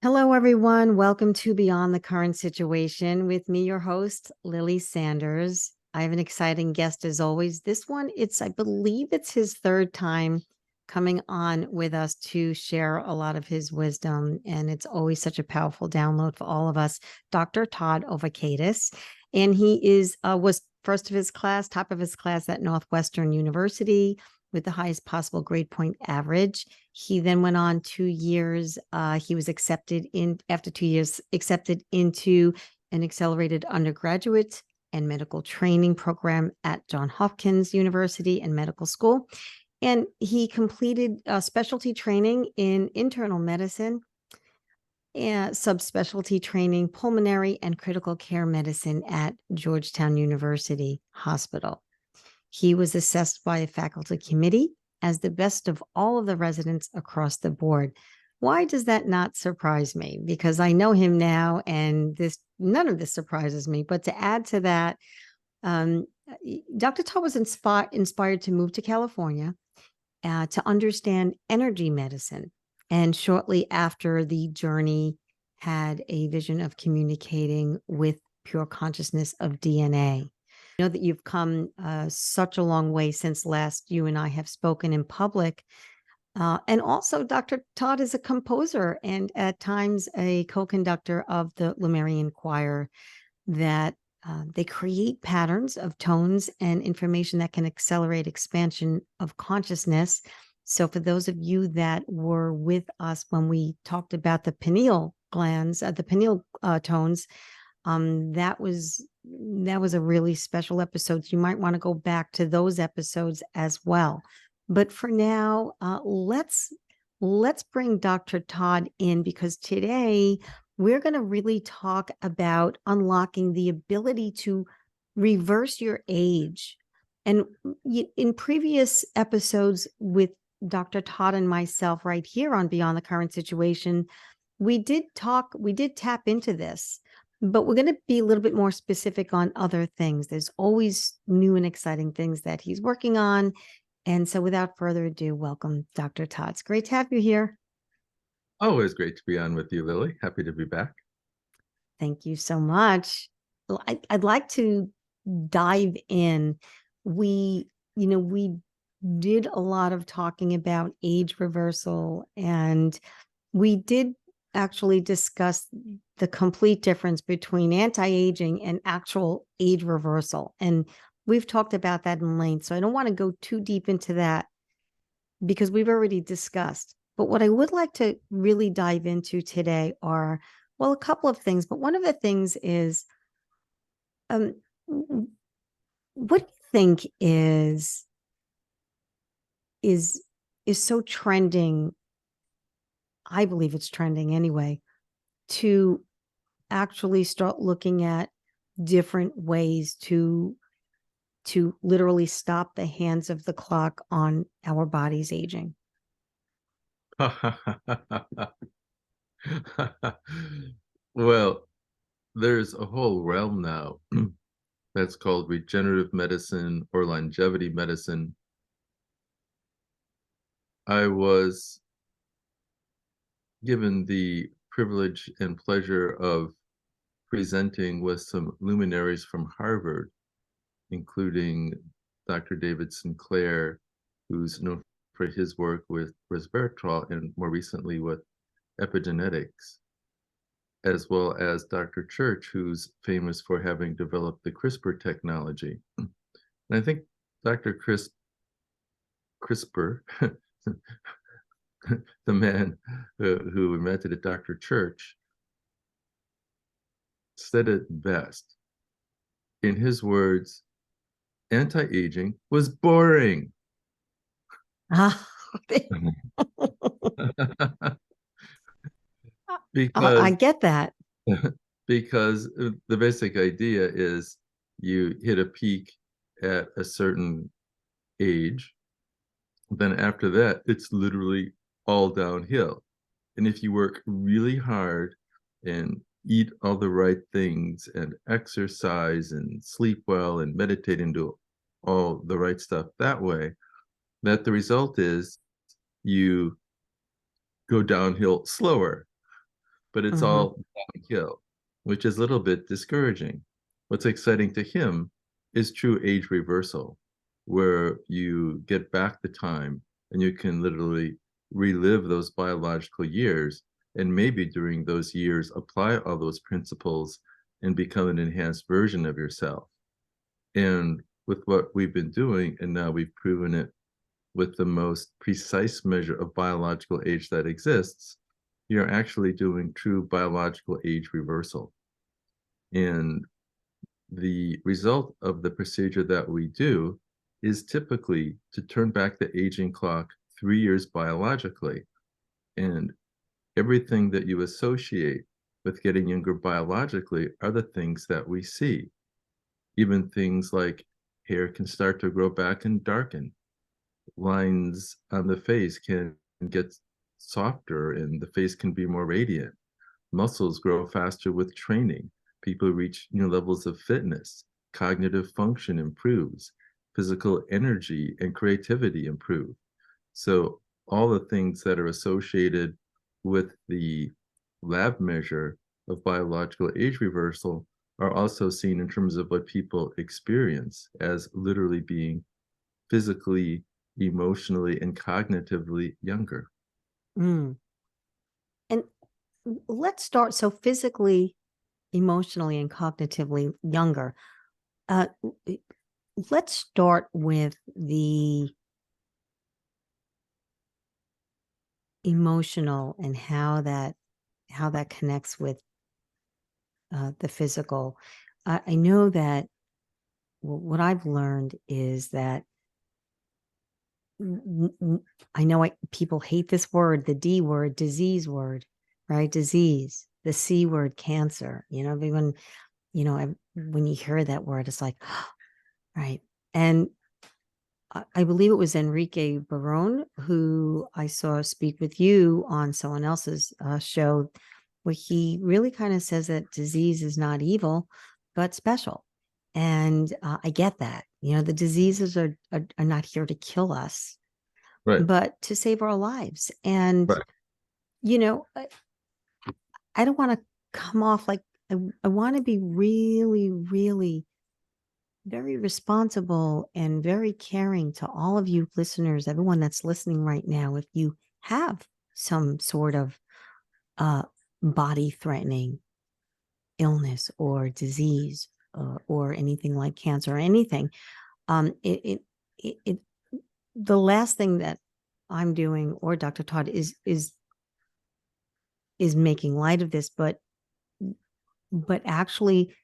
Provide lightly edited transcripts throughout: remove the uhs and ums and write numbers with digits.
Hello, everyone. Welcome to Beyond the Current Situation with me, your host, Lily Sanders. I have an exciting guest as always. This one, I believe it's his third time coming on with us to share a lot of his wisdom. And it's always such a powerful download for all of us. Dr. Todd Ovokaitys. And was first of his class, top of his class at Northwestern University with the highest possible grade point average. He then went on 2 years. He was after 2 years, accepted into an accelerated undergraduate and medical training program at Johns Hopkins University and Medical School. And he completed specialty training in internal medicine and subspecialty training, pulmonary and critical care medicine at Georgetown University Hospital. He was assessed by a faculty committee as the best of all of the residents across the board. Why does that not surprise me? Because I know him now, and none of this surprises me. But to add to that, Dr. Todd was inspired to move to California to understand energy medicine. And shortly after the journey, had a vision of communicating with pure consciousness of DNA. I know that you've come such a long way since last you and I have spoken in public. And also, Dr. Todd is a composer and at times a co-conductor of the Lemurian Choir that they create patterns of tones and information that can accelerate expansion of consciousnness. So for those of you that were with us when we talked about the pineal glands, the pineal tones, that was a really special episode. So you might want to go back to those episodes as well. But for now, let's bring Dr. Todd in, because today we're going to really talk about unlocking the ability to reverse your age. And in previous episodes with Dr. Todd and myself right here on Beyond the Current Situation, we did tap into this. But we're going to be a little bit more specific on other things. There's always new and exciting things that he's working on. And so without further ado, welcome, Dr. Todd. It's great to have you here. Always great to be on with you, Lily. Happy to be back. Thank you so much. Well, I'd like to dive in. We did a lot of talking about age reversal, and we did actually discuss the complete difference between anti-aging and actual age reversal. And we've talked about that in length. So I don't want to go too deep into that because we've already discussed. But what I would like to really dive into today are, well, a couple of things. But one of the things is, what do you think is so trending? I believe it's trending anyway, to actually start looking at different ways to literally stop the hands of the clock on our bodies aging. Well, there's a whole realm now that's called regenerative medicine or longevity medicine. I was given the privilege and pleasure of presenting with some luminaries from Harvard, including Dr. David Sinclair, who's known for his work with resveratrol and more recently with epigenetics, as well as Dr. Church, who's famous for having developed the CRISPR technology. And I think Dr. CRISPR, the man who invented it, Dr. Church, said it best. In his words, anti-aging was boring. I because get that. because the basic idea is you hit a peak at a certain age, then after that it's literally all downhill. And if you work really hard and eat all the right things and exercise and sleep well and meditate and do all the right stuff that way, that the result is you go downhill slower. but it's Mm-hmm. all downhill, which is a little bit discouraging. What's exciting to him is true age reversal, where you get back the time and you can literally relive those biological years, and maybe during those years apply all those principles and become an enhanced version of yourself. And with what we've been doing, and now we've proven it with the most precise measure of biological age that exists, you're actually doing true biological age reversal. And the result of the procedure that we do is typically to turn back the aging clock 3 years biologically. And everything that you associate with getting younger biologically are the things that we see. Even things like hair can start to grow back and darken. Lines on the face can get softer and the face can be more radiant. Muscles grow faster with training. People reach new levels of fitness. Cognitive function improves. Physical energy and creativity improve. So all the things that are associated with the lab measure of biological age reversal are also seen in terms of what people experience as literally being physically, emotionally, and cognitively younger. Mm. And let's start. So physically, emotionally, and cognitively younger. Uh, let's start with the emotional and how that connects with the physical. I know that what I've learned is that I know people hate this word, the D word, disease word, right? Disease, the C word, cancer. When when you hear that word, it's like, right. And I believe it was Enrique Barone who I saw speak with you on someone else's show, where he really kind of says that disease is not evil, but special. And I get that. The diseases are not here to kill us, Right, but to save our lives. And, right. you know, I don't want to come off like I want to be really, really very responsible and very caring to all of you listeners, everyone that's listening right now. If you have some sort of uh, body threatening illness or disease or anything like cancer or anything, it the last thing that I'm doing, or Dr. Todd, is making light of this, but actually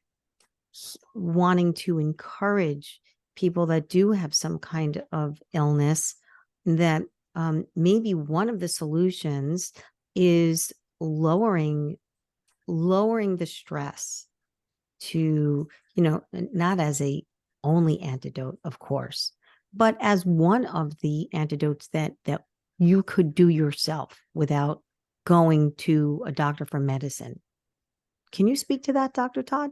wanting to encourage people that do have some kind of illness that maybe one of the solutions is lowering the stress to, not as a only antidote, of course, but as one of the antidotes that you could do yourself without going to a doctor for medicine. Can you speak to that, Dr. Todd?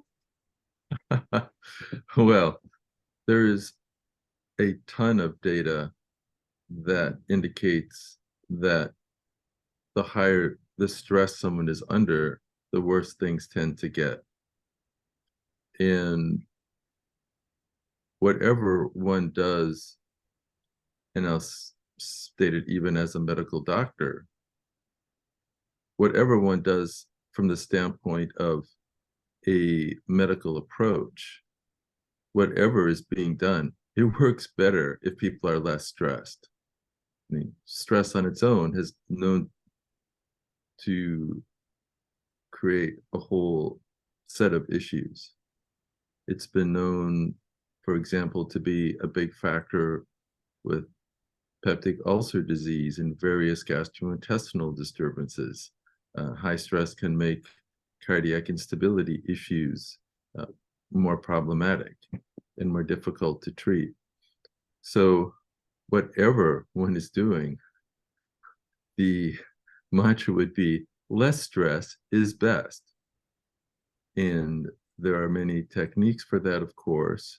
Well, there's a ton of data that indicates that the higher the stress someone is under, the worse things tend to get. And whatever one does, and I'll state it even as a medical doctor, whatever one does from the standpoint of a medical approach, whatever is being done, it works better if people are less stressed. I mean, stress on its own has known to create a whole set of issues. It's been known, for example, to be a big factor with peptic ulcer disease and various gastrointestinal disturbances. High stress can make cardiac instability issues uh, more problematic and more difficult to treat. So, whatever one is doing, the mantra would be less stress is best. And there are many techniques for that, of course.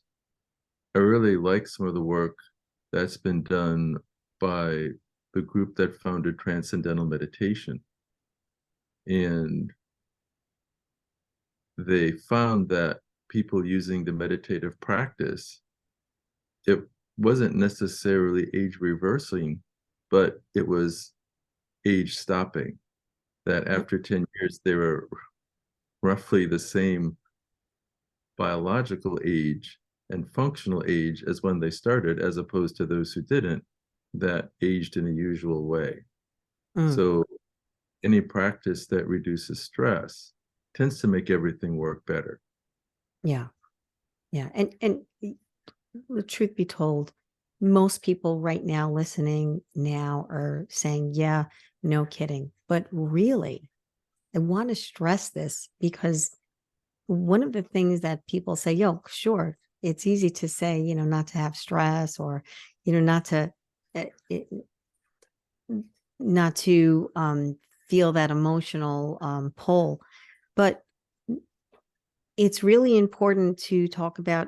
I really like some of the work that's been done by the group that founded Transcendental Meditation. And they found that people using the meditative practice, it wasn't necessarily age reversing, but it was age stopping. That Yep. after 10 years, they were roughly the same biological age and functional age as when they started, as opposed to those who didn't, that aged in a usual way. Mm, So any practice that reduces stress tends to make everything work better. yeah. Yeah. And the truth be told, most people right now listening now are saying, yeah, no kidding. But really, I want to stress this because one of the things that people say, yo, sure, it's easy to say, not to have stress or, not to, uh, it, not to feel that emotional pull. But it's really important to talk about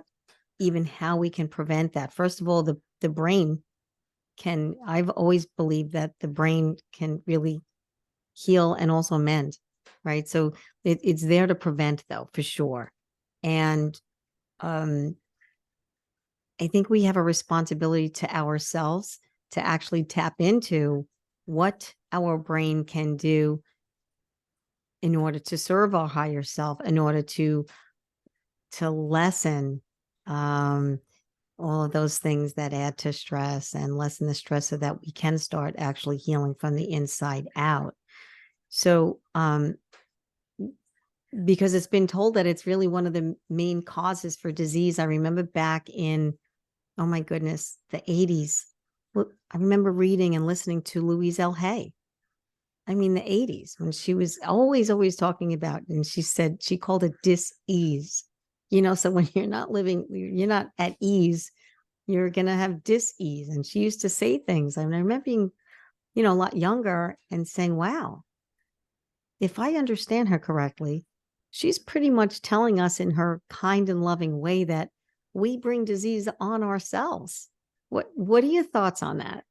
even how we can prevent that. First of all, the brain I've always believed that the brain can really heal and also mend, right? So it's there to prevent, though, for sure. And um, I think we have a responsibility to ourselves to actually tap into what our brain can do in order to serve our higher self, in order to lessen um, all of those things that add to stress and lessen the stress so that we can start actually healing from the inside out. So, because it's been told that it's really one of the main causes for disease. I remember back in, oh my goodness, the 80s. I remember reading and listening to Louise L. Hay. I mean, the 80s, when she was always talking about, and she said she called it dis-ease. So when you're not at ease, you're going to have dis-ease. And she used to say things. I mean, I remember being, a lot younger and saying, wow, if I understand her correctly, she's pretty much telling us in her kind and loving way that we bring disease on ourselves. What are your thoughts on that?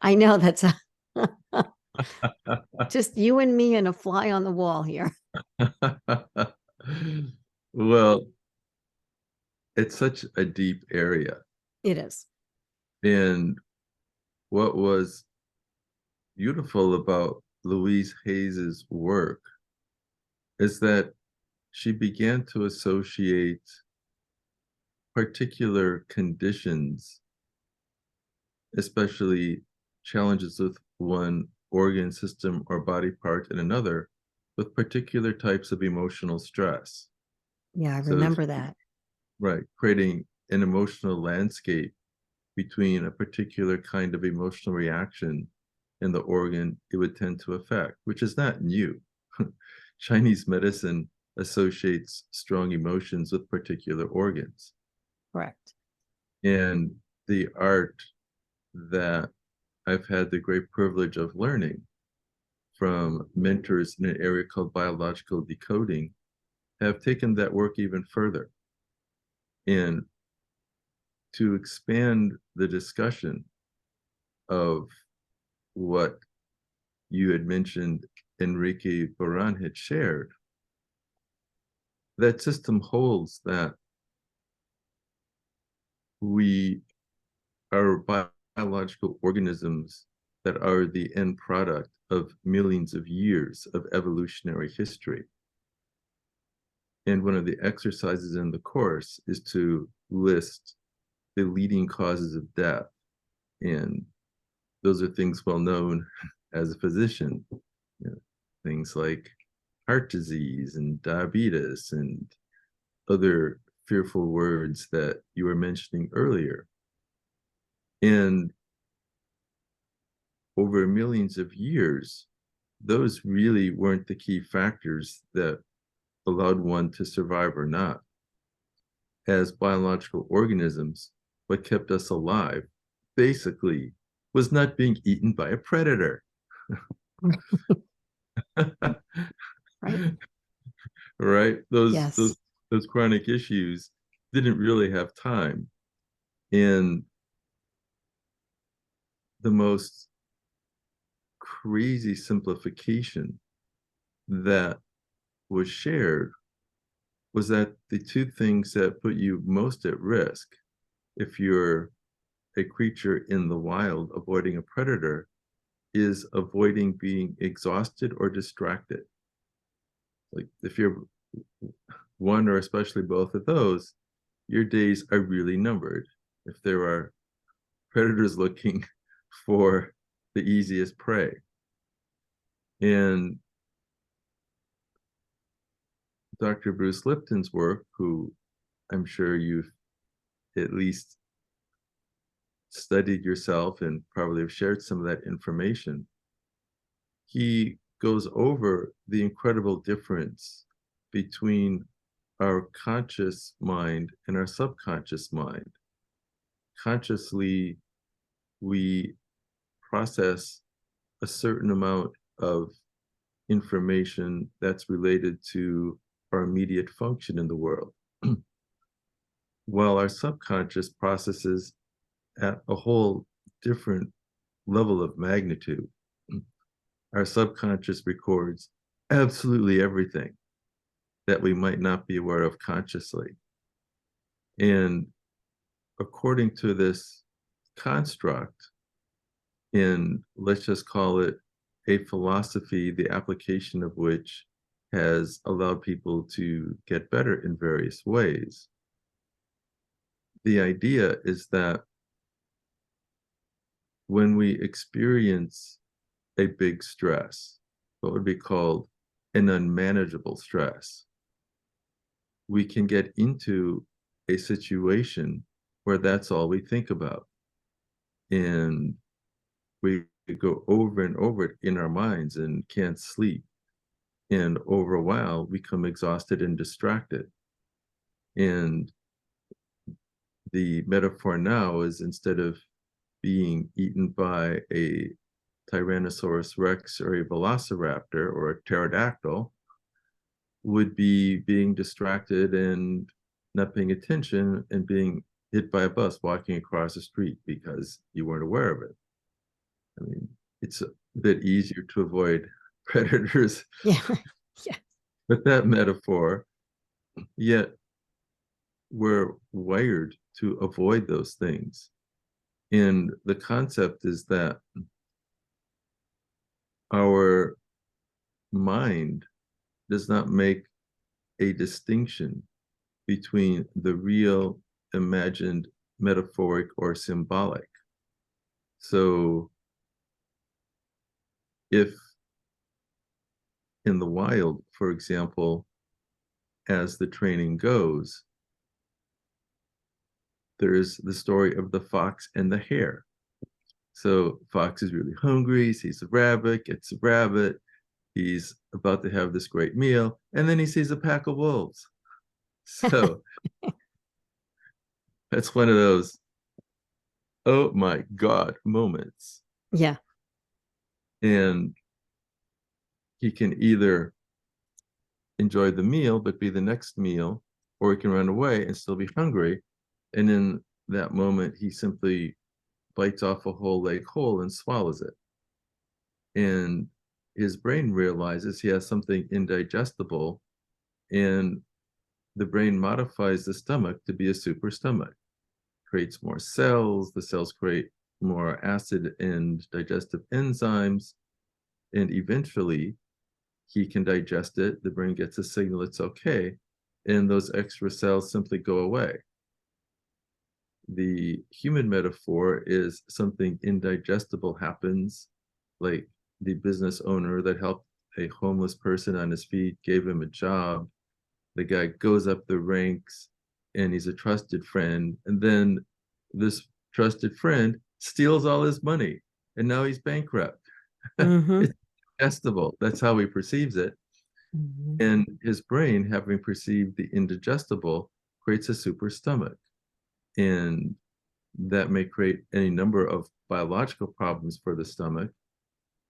I know that's just you and me and a fly on the wall here. Well, it's such a deep area. It is. And what was beautiful about Louise Hayes's work is that she began to associate particular conditions, especially challenges with one organ system or body part and another, with particular types of emotional stress. Yeah, I So, remember that. right, creating an emotional landscape between a particular kind of emotional reaction and the organ it would tend to affect, which is not new. Chinese medicine associates strong emotions with particular organs. Correct. And the art that I've had the great privilege of learning from mentors in an area called biological decoding have taken that work even further. And to expand the discussion of what you had mentioned Enrique Baran had shared, that system holds that we are biological organisms that are the end product of millions of years of evolutionary history. And one of the exercises in the course is to list the leading causes of death. And those are things well known as a physician, things like heart disease and diabetes and other fearful words that you were mentioning earlier. And over millions of years, those really weren't the key factors that allowed one to survive or not. As biological organisms, what kept us alive basically was not being eaten by a predator. Right. Right? Those Yes. those those chronic issues didn't really have time. And the most crazy simplification that was shared was that the two things that put you most at risk if you're a creature in the wild avoiding a predator is avoiding being exhausted or distracted. Like if you're one or especially both of those, your days are really numbered. If there are predators looking for the easiest prey. And Dr. Bruce Lipton's work, who I'm sure you've at least studied yourself and probably have shared some of that information, he goes over the incredible difference between our conscious mind and our subconscious mind. Consciously, we process a certain amount of information that's related to our immediate function in the world, while our subconscious processes at a whole different level of magnitude. Our subconscious records absolutely everything that we might not be aware of consciously. And according to this construct, in let's just call it a philosophy, the application of which has allowed people to get better in various ways. The idea is that when we experience a big stress, what would be called an unmanageable stress, we can get into a situation where that's all we think about. And we go over and over it in our minds and can't sleep. And over a while, become exhausted and distracted. And the metaphor now is instead of being eaten by a Tyrannosaurus Rex or a Velociraptor or a pterodactyl, would be being distracted and not paying attention and being hit by a bus walking across the street because you weren't aware of it. I mean, it's a bit easier to avoid predators Yeah. Yeah. with that metaphor, yet we're wired to avoid those things. And the concept is that our mind does not make a distinction between the real, imagined, metaphoric, or symbolic. So if in the wild, for example, as the training goes, there's the story of the fox and the hare. So fox is really hungry, he sees a rabbit, gets a rabbit, he's about to have this great meal, and then he sees a pack of wolves. So that's one of those, oh my God, moments. Yeah. And he can either enjoy the meal, but be the next meal, or he can run away and still be hungry. And in that moment, he simply bites off a whole leg whole and swallows it. And his brain realizes he has something indigestible, and the brain modifies the stomach to be a super stomach, creates more cells, the cells create more acid and digestive enzymes, and eventually he can digest it, the brain gets a signal it's okay, and those extra cells simply go away. The human metaphor is something indigestible happens, like the business owner that helped a homeless person on his feet, gave him a job. The guy goes up the ranks and he's a trusted friend. And then this trusted friend steals all his money and now he's bankrupt. Mm-hmm. It's digestible. That's how he perceives it. Mm-hmm. And his brain, having perceived the indigestible, creates a super stomach. And that may create any number of biological problems for the stomach,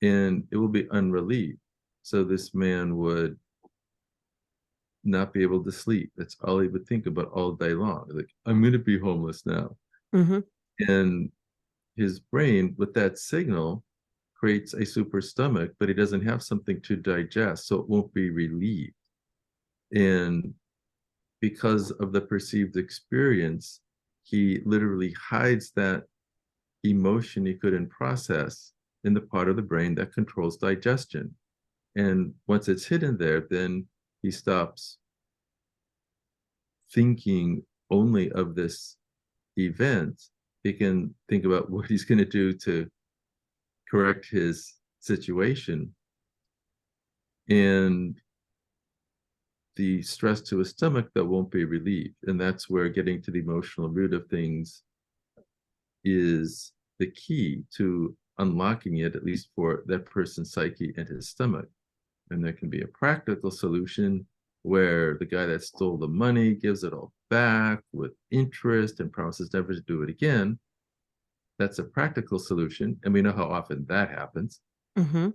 and it will be unrelieved. So this man would not be able to sleep. That's all he would think about all day long. Like, I'm going to be homeless now. Mm-hmm. And his brain, with that signal, creates a super stomach, but he doesn't have something to digest, so it won't be relieved. And because of the perceived experience, he literally hides that emotion he couldn't process in the part of the brain that controls digestion. And once it's hidden there, then he stops thinking only of this event. He can think about what he's going to do to correct his situation. And the stress to his stomach that won't be relieved. And that's where getting to the emotional root of things is the key to unlocking it, at least for that person's psyche and his stomach. And there can be a practical solution where the guy that stole the money gives it all back with interest and promises never to do it again. That's a practical solution. And we know how often that happens. Mm-hmm.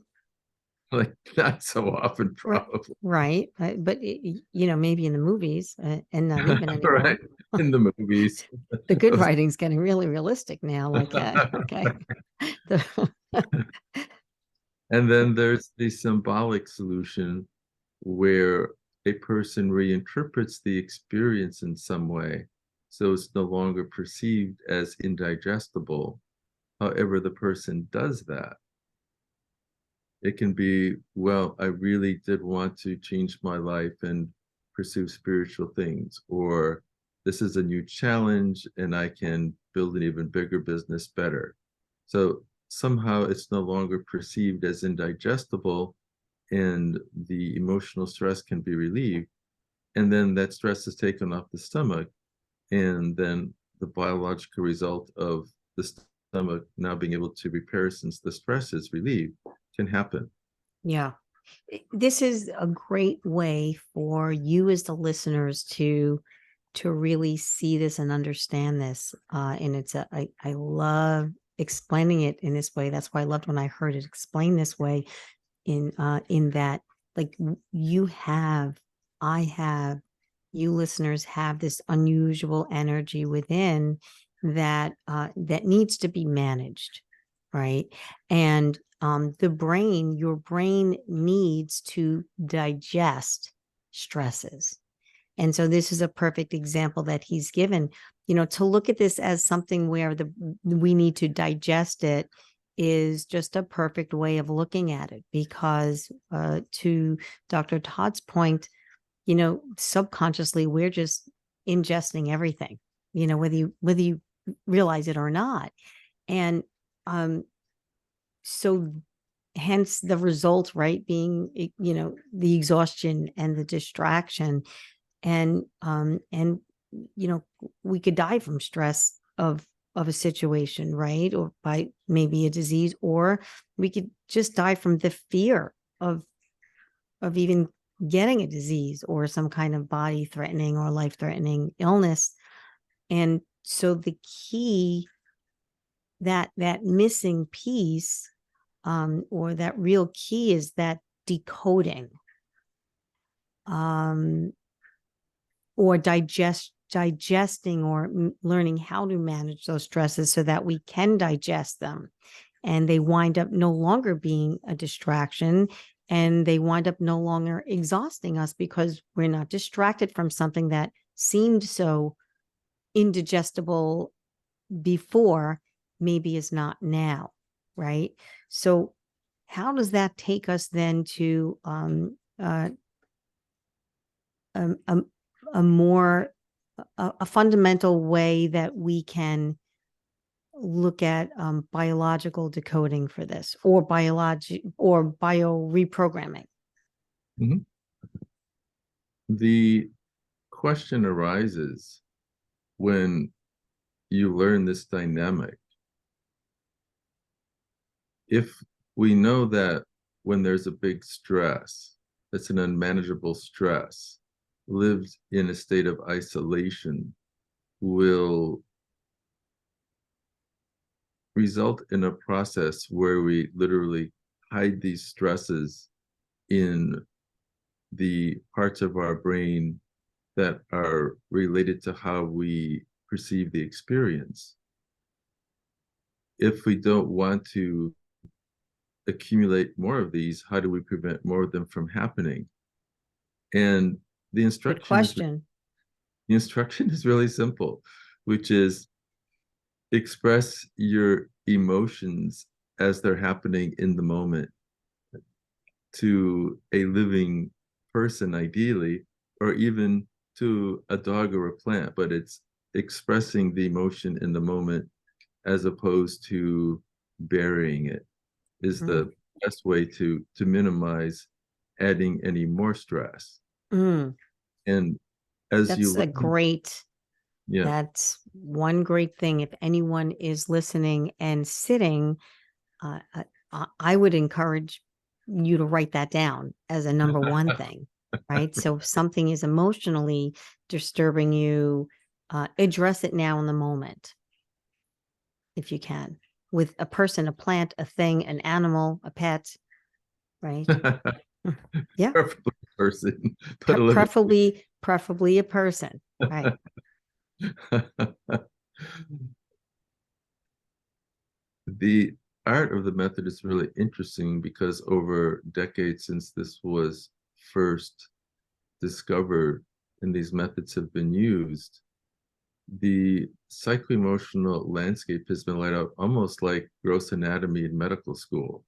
Like, not so often, probably. Right. But, maybe in the movies and not even anymore. Right. In the movies. The good writing's getting really realistic now. Like, okay. And then there's the symbolic solution where a person reinterprets the experience in some way, so it's no longer perceived as indigestible. However, the person does that. It can be, well, I really did want to change my life and pursue spiritual things, or this is a new challenge and I can build an even bigger business better. So somehow it's no longer perceived as indigestible and the emotional stress can be relieved. And then that stress is taken off the stomach. And then the biological result of the stomach now being able to repair since the stress is relieved can happen. Yeah. This is a great way for you as the listeners to really see this and understand this. And I love explaining it in this way. That's why I loved when I heard it explained this way in that, like, you listeners have this unusual energy within that needs to be managed, right? And your brain needs to digest stresses. And so this is a perfect example that he's given, to look at this as something where we need to digest it is just a perfect way of looking at it, because to Dr. Todd's point, subconsciously we're just ingesting everything, whether you realize it or not. And so hence the result, right, being, the exhaustion and the distraction. And we could die from stress of a situation, right? Or by maybe a disease, or we could just die from the fear of even getting a disease or some kind of body threatening or life threatening illness. And so the key, that missing piece, or that real key, is that decoding, or digesting, or learning how to manage those stresses so that we can digest them, and they wind up no longer being a distraction, and they wind up no longer exhausting us, because we're not distracted from something that seemed so indigestible before, maybe is not now, right? So how does that take us then to a more fundamental way that we can look at biological decoding for this, or bio reprogramming? Mm-hmm. The question arises when you learn this dynamic. If we know that when there's a big stress, that's an unmanageable stress, lived in a state of isolation will result in a process where we literally hide these stresses in the parts of our brain that are related to how we perceive the experience. If we don't want to accumulate more of these, how do we prevent more of them from happening? And the Good instruction is question. the instruction is really simple, which is express your emotions as they're happening in the moment to a living person, ideally, or even to a dog or a plant, but it's expressing the emotion in the moment as opposed to burying it is Mm. the best way to minimize adding any more stress. Mm. And as you That's a learn, great, yeah. that's one great thing. If anyone is listening and sitting, I would encourage you to write that down as a number one thing, right? So if something is emotionally disturbing you, address it now in the moment, if you can, with a person, a plant, a thing, an animal, a pet, right? Mm. Yeah, Perfect person, put a little. preferably a person, right? The art of the method is really interesting because over decades since this was first discovered and these methods have been used, the psycho-emotional landscape has been laid out almost like gross anatomy in medical school.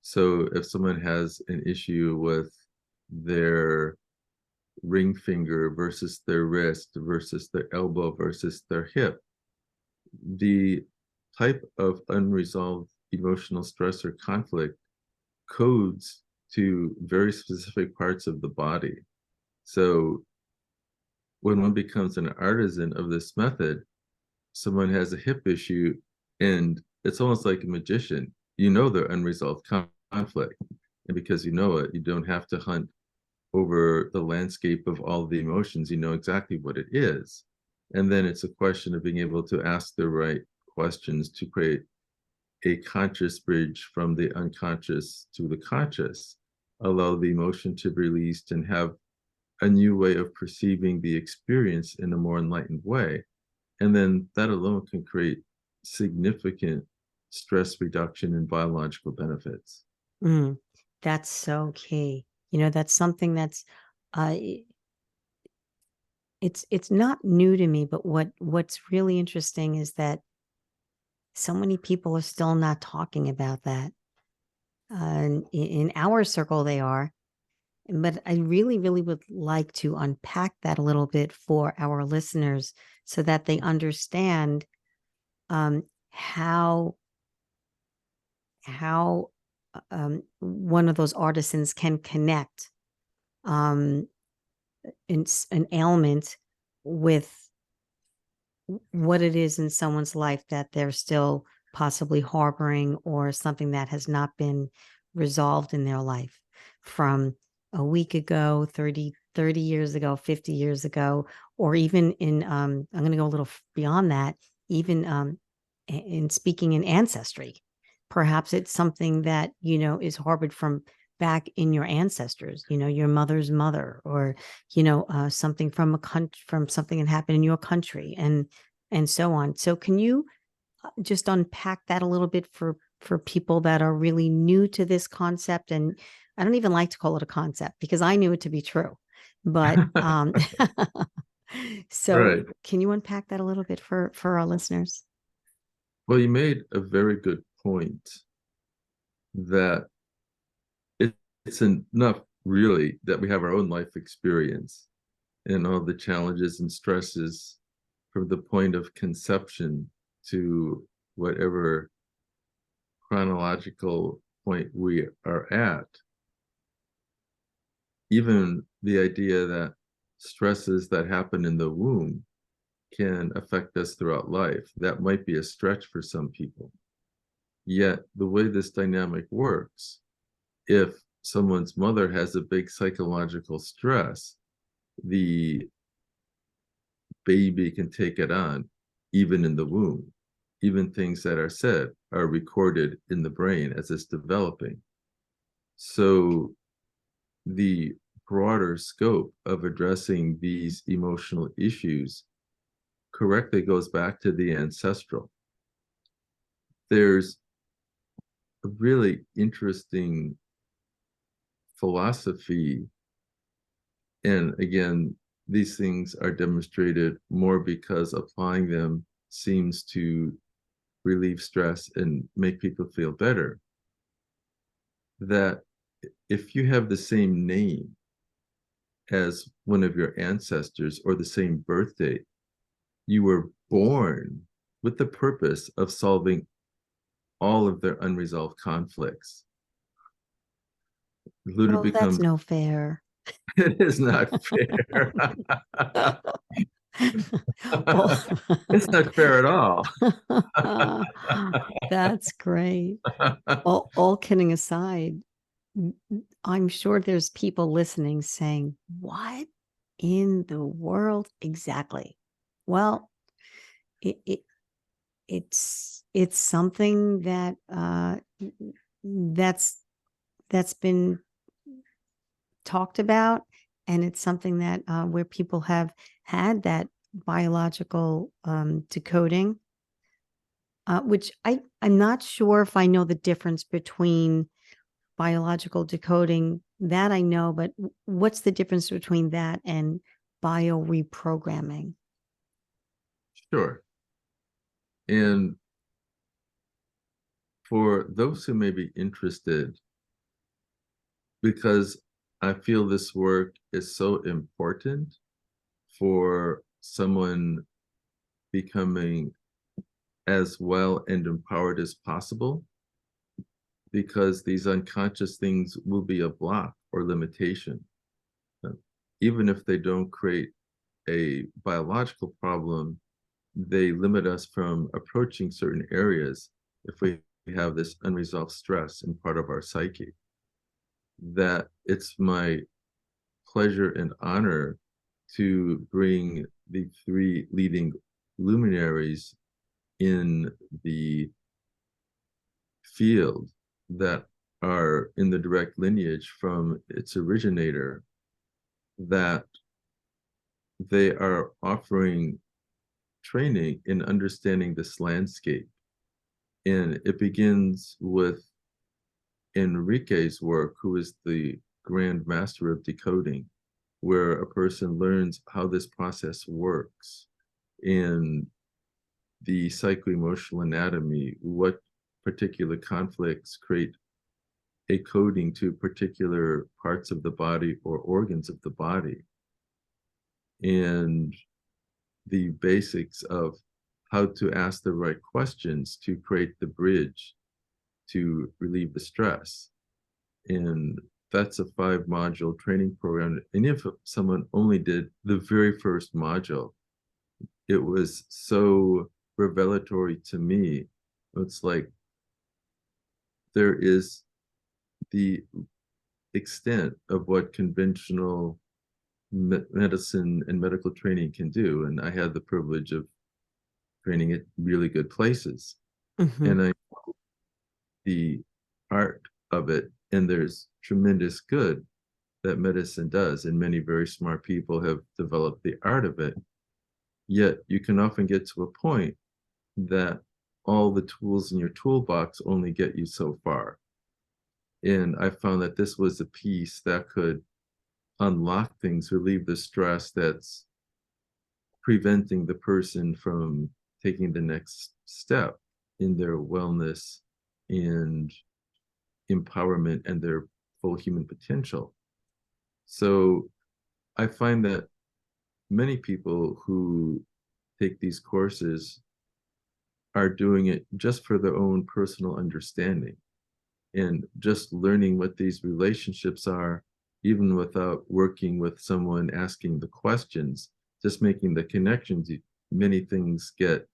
So if someone has an issue with their ring finger versus their wrist versus their elbow versus their hip, the type of unresolved emotional stress or conflict codes to very specific parts of the body. So when one becomes an artisan of this method, someone has a hip issue and it's almost like a magician. You know their unresolved conflict. And because you know it, you don't have to hunt over the landscape of all the emotions. You know exactly what it is. And then it's a question of being able to ask the right questions to create a conscious bridge from the unconscious to the conscious, allow the emotion to be released and have a new way of perceiving the experience in a more enlightened way. And then that alone can create significant stress reduction and biological benefits. Mm, that's so key. That's something that's uh it's not new to me, but what's really interesting is that so many people are still not talking about that. In our circle, they are, but I really, really would like to unpack that a little bit for our listeners so that they understand how one of those artisans can connect um, an ailment with what it is in someone's life that they're still possibly harboring, or something that has not been resolved in their life from a week ago, 30 years ago, 50 years ago, or even I'm going to go a little beyond that, even in speaking in ancestry. Perhaps it's something that, is harbored from back in your ancestors, your mother's mother, or, something from a country, from something that happened in your country, and so on. So can you just unpack that a little bit for people that are really new to this concept? And I don't even like to call it a concept because I knew it to be true. But so Right. can you unpack that a little bit for our listeners? Well, you made a very good point that it's enough, really, that we have our own life experience and all the challenges and stresses from the point of conception to whatever chronological point we are at. Even the idea that stresses that happen in the womb can affect us throughout life, that might be a stretch for some people. Yet, the way this dynamic works, if someone's mother has a big psychological stress, the baby can take it on, even in the womb. Even things that are said are recorded in the brain as it's developing. So the broader scope of addressing these emotional issues correctly goes back to the ancestral. There's a really interesting philosophy. And again, these things are demonstrated more because applying them seems to relieve stress and make people feel better. That if you have the same name as one of your ancestors or the same birth date, you were born with the purpose of solving all of their unresolved conflicts. Luda Well, that's becomes, no fair. it is not fair. Well, It's not fair at all. that's great. All kidding aside, I'm sure there's people listening saying, "What in the world exactly?" Well, it, it it's something that that's been talked about, and it's something that where people have had that biological decoding, which I'm not sure if I know the difference between biological decoding. That I know, but what's the difference between that and bio reprogramming? Sure. And for those who may be interested, because I feel this work is so important for someone becoming as well and empowered as possible, because these unconscious things will be a block or limitation. Even if they don't create a biological problem, they limit us from approaching certain areas if we have this unresolved stress in part of our psyche. That it's my pleasure and honor to bring the three leading luminaries in the field that are in the direct lineage from its originator, that they are offering training in understanding this landscape. And it begins with Enrique's work, who is the grand master of decoding, where a person learns how this process works in the psycho-emotional anatomy, what particular conflicts create a coding to particular parts of the body or organs of the body, and the basics of how to ask the right questions to create the bridge to relieve the stress. And that's a 5-module training program. And if someone only did the very first module, it was so revelatory to me. It's like there is the extent of what conventional medicine and medical training can do. And I had the privilege of training at really good places. Mm-hmm. And I know the art of it, and there's tremendous good that medicine does, and many very smart people have developed the art of it. Yet you can often get to a point that all the tools in your toolbox only get you so far. And I found that this was a piece that could unlock things, relieve the stress that's preventing the person from taking the next step in their wellness and empowerment and their full human potential. So I find that many people who take these courses are doing it just for their own personal understanding and just learning what these relationships are, even without working with someone asking the questions, just making the connections. Many things get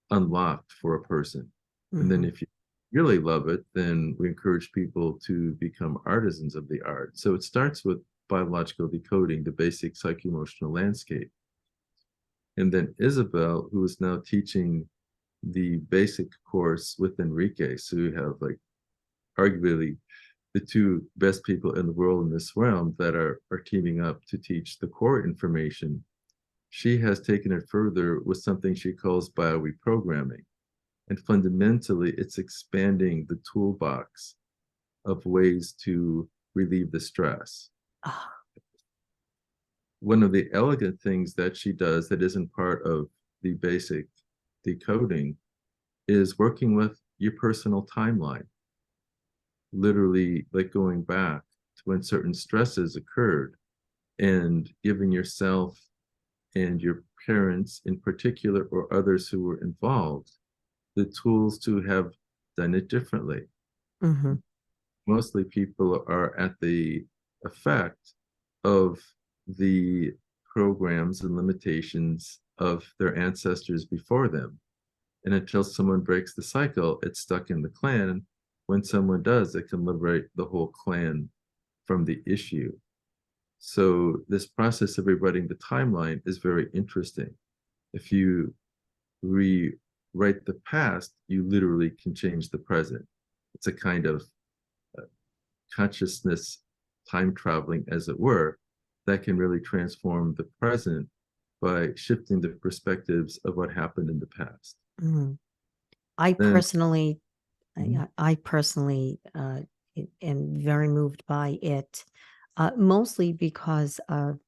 unlocked for a person. And then Mm-hmm. if you really love it, then we encourage people to become artisans of the art. So it starts with biological decoding, the basic psycho-emotional landscape. And then Isabel, who is now teaching the basic course with Enrique, so you have like arguably the two best people in the world in this realm that are teaming up to teach the core information. She has taken it further with something she calls bio-reprogramming. And fundamentally, it's expanding the toolbox of ways to relieve the stress. Ah, One of the elegant things that she does that isn't part of the basic decoding is working with your personal timeline, literally like going back to when certain stresses occurred and giving yourself and your parents in particular or others who were involved the tools to have done it differently. mm-hmm, Mostly people are at the effect of the programs and limitations of their ancestors before them. And until someone breaks the cycle, it's stuck in the clan. When someone does, it can liberate the whole clan from the issue. So this process of rewriting the timeline is very interesting. If you rewrite the past, you literally can change the present. It's a kind of consciousness time traveling, as it were, that can really transform the present by shifting the perspectives of what happened in the past. mm-hmm. I Then, personally, mhm. I personally am very moved by it, mostly because of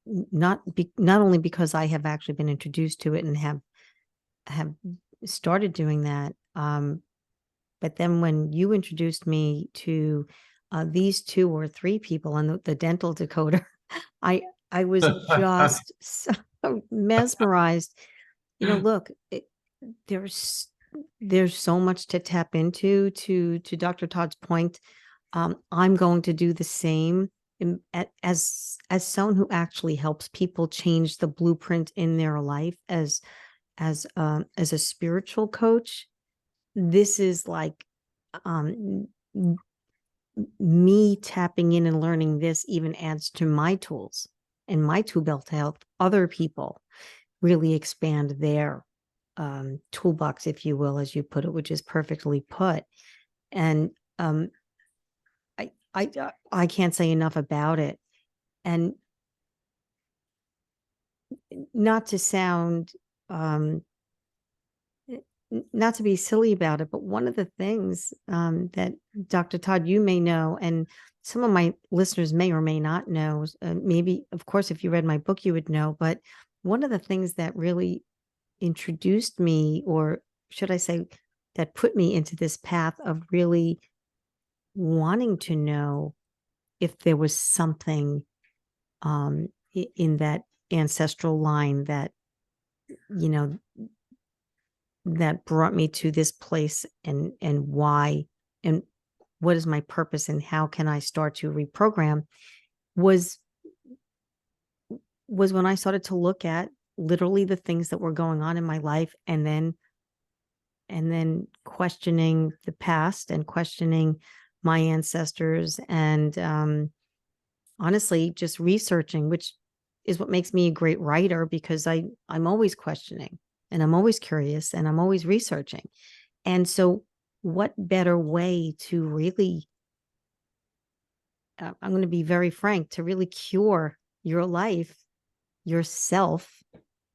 not only because I have actually been introduced to it and have started doing that, but then when you introduced me to these two or three people on the dental decoder, I I was just so mesmerized. Look, there's there's so much to tap into. To Dr. Todd's point, I'm going to do the same as someone who actually helps people change the blueprint in their life as a spiritual coach. This is like um, me tapping in and learning this even adds to my tools and my tool belt to help other people really expand their toolbox, if you will, as you put it, which is perfectly put. And I can't say enough about it. And not to sound not to be silly about it, but one of the things that Dr. Todd, you may know, and some of my listeners may or may not know, maybe, of course, if you read my book, you would know, but one of the things that really introduced me, or should I say, that put me into this path of really wanting to know if there was something in that ancestral line that, you know, that brought me to this place, and why, and what is my purpose, and how can I start to reprogram, was when I started to look at literally the things that were going on in my life, and then questioning the past and questioning my ancestors, and honestly just researching, which is what makes me a great writer, because I'm always questioning, and I'm always curious, and I'm always researching. And so what better way to really, I'm going to be very frank, to really cure your life, yourself,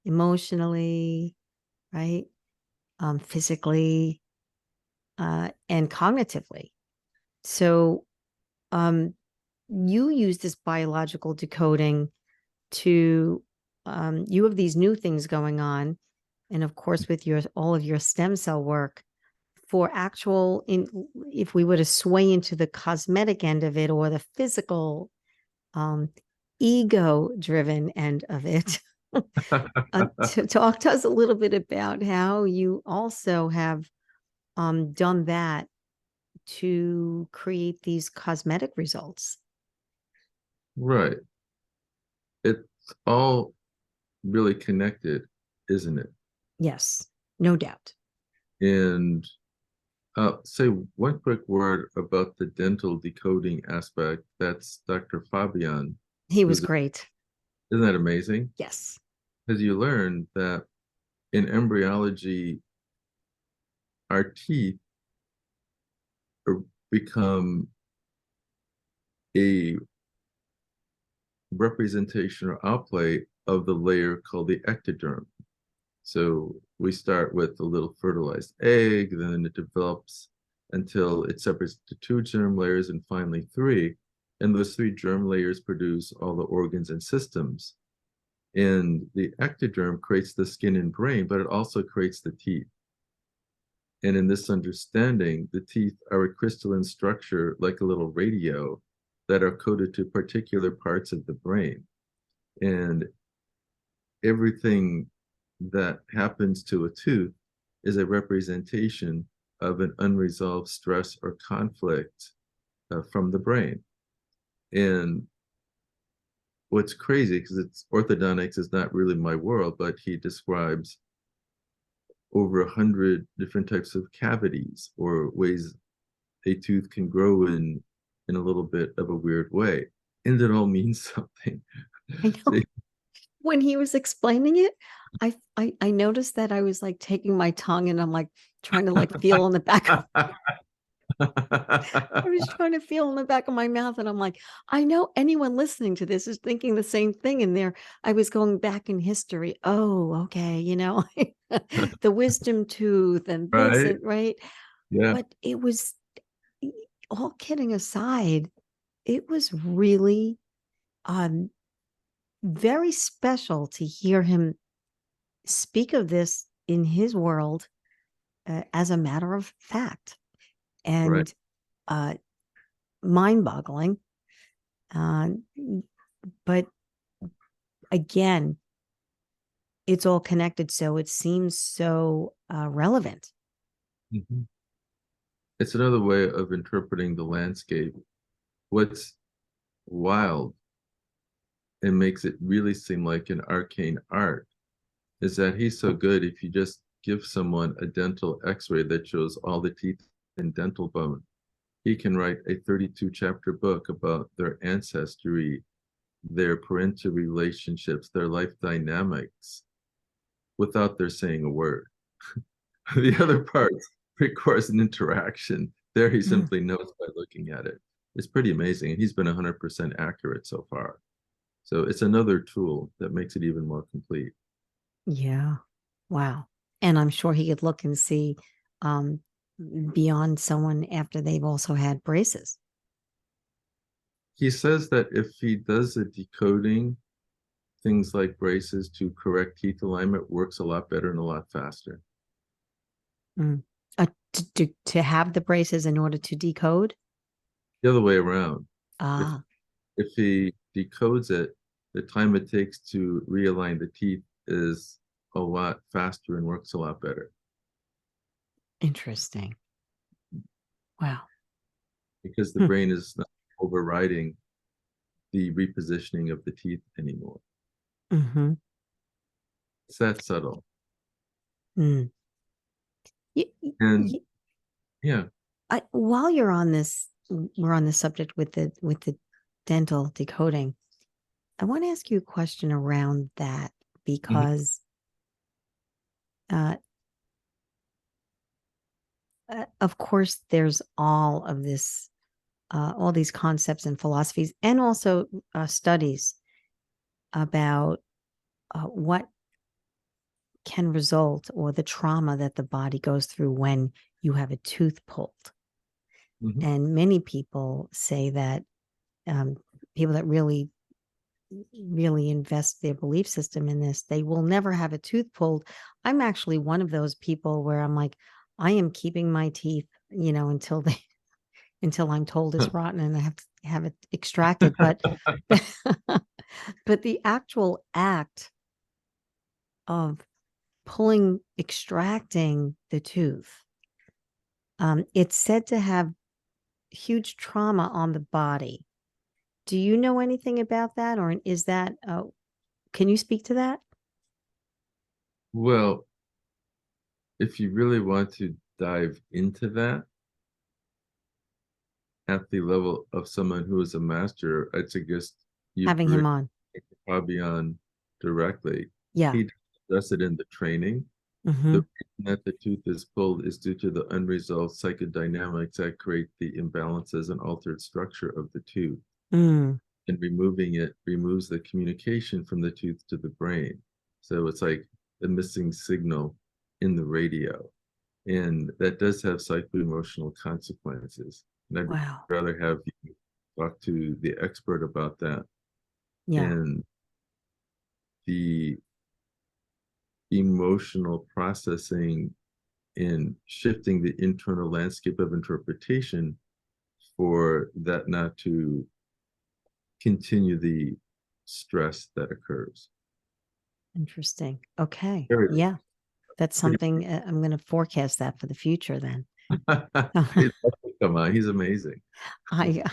emotionally, right? Physically, and cognitively. So um, you use this biological decoding to, you have these new things going on. And of course, with all of your stem cell work for actual, if we were to sway into the cosmetic end of it, or the physical, um, ego driven end of it, to talk to us a little bit about how you also have done that to create these cosmetic results. Right. It's all really connected, isn't it? Yes, no doubt. And say one quick word about the dental decoding aspect. That's Dr. Fabian, He was who's, great. isn't that amazing? Yes. Because you learn that in embryology, our teeth become a representation or outplay of the layer called the ectoderm. So we start with a little fertilized egg, then it develops until it separates into two germ layers and finally three. And those three germ layers produce all the organs and systems. And the ectoderm creates the skin and brain, but it also creates the teeth. And in this understanding, the teeth are a crystalline structure like a little radio that are coded to particular parts of the brain. And everything that happens to a tooth is a representation of an unresolved stress or conflict from the brain. And what's crazy, because it's orthodontics is not really my world, but he describes over 100 different types of cavities or ways a tooth can grow in a little bit of a weird way. And it all means something. I know. When he was explaining it, I noticed that I was like taking my tongue and I'm like trying to like feel in the back of I was trying to feel in the back of my mouth, and I'm like, I know anyone listening to this is thinking the same thing. And there, I was going back in history. Oh, okay, the wisdom tooth and this, Right? and right. Yeah. But it was all kidding aside, it was really very special to hear him speak of this in his world as a matter of fact, Right. and mind-boggling. But again, it's all connected, so it seems so relevant. Mhm. It's another way of interpreting the landscape. What's wild and makes it really seem like an arcane art is that he's so good. If you just give someone a dental x-ray that shows all the teeth and dental bone, he can write a 32 chapter book about their ancestry, their parental relationships, their life dynamics without their saying a word. The other parts requires an interaction. There he Mm. simply knows by looking at it. It's pretty amazing. And he's been 100% accurate so far. So it's another tool that makes it even more complete. Yeah. Wow. And I'm sure he could look and see um, beyond someone after they've also had braces. He says that if he does the decoding, things like braces to correct teeth alignment works a lot better and a lot faster. Mm. To have the braces in order to decode. The other way around. If Ah, if he decodes it, the time it takes to realign the teeth is a lot faster and works a lot better interesting. Wow. because the Hmm. brain is not overriding the repositioning of the teeth anymore. Mm-hmm. It's that subtle. Mm. And yeah, While you're on this, we're on the subject with the dental decoding. I want to ask you a question around that mhm, because, uh, of course, there's all of this, all these concepts and philosophies, and also studies about what can result or the trauma that the body goes through when you have a tooth pulled. mhm. And many people say that people that really invest their belief system in this, they will never have a tooth pulled. I'm actually one of those people where I'm like, I am keeping my teeth, until they until I'm told it's rotten and I have to have it extracted. But but the actual act of extracting the tooth, it's said to have huge trauma on the body. Do you know anything about that, or is that? Can you speak to that? Well, if you really want to dive into that at the level of someone who is a master, I'd suggest you Having bring him on, Fabian directly. yeah. He does it in the training. The Mm-hmm. reason that the tooth is pulled is due to the unresolved psychodynamics that create the imbalances and altered structure of the tooth. Mm. And removing it removes the communication from the tooth to the brain. So it's like the missing signal in the radio. And that does have psycho-emotional consequences. And I'd Wow. rather have you talk to the expert about that. Yeah. And the emotional processing and shifting the internal landscape of interpretation for that not to continue the stress that occurs. Interesting. Okay. Very Yeah. That's pretty. something I'm going to forecast that for the future then. Come on, he's amazing. I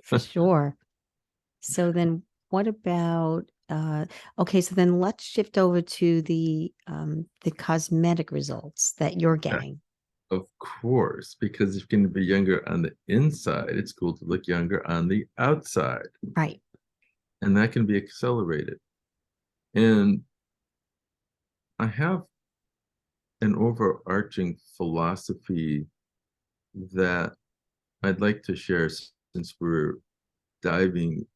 for sure. So then what about okay, so then let's shift over to the cosmetic results that you're getting. Of course, because if you're going to be younger on the inside, it's cool to look younger on the outside, Right. and that can be accelerated. And I have an overarching philosophy that I'd like to share since we're diving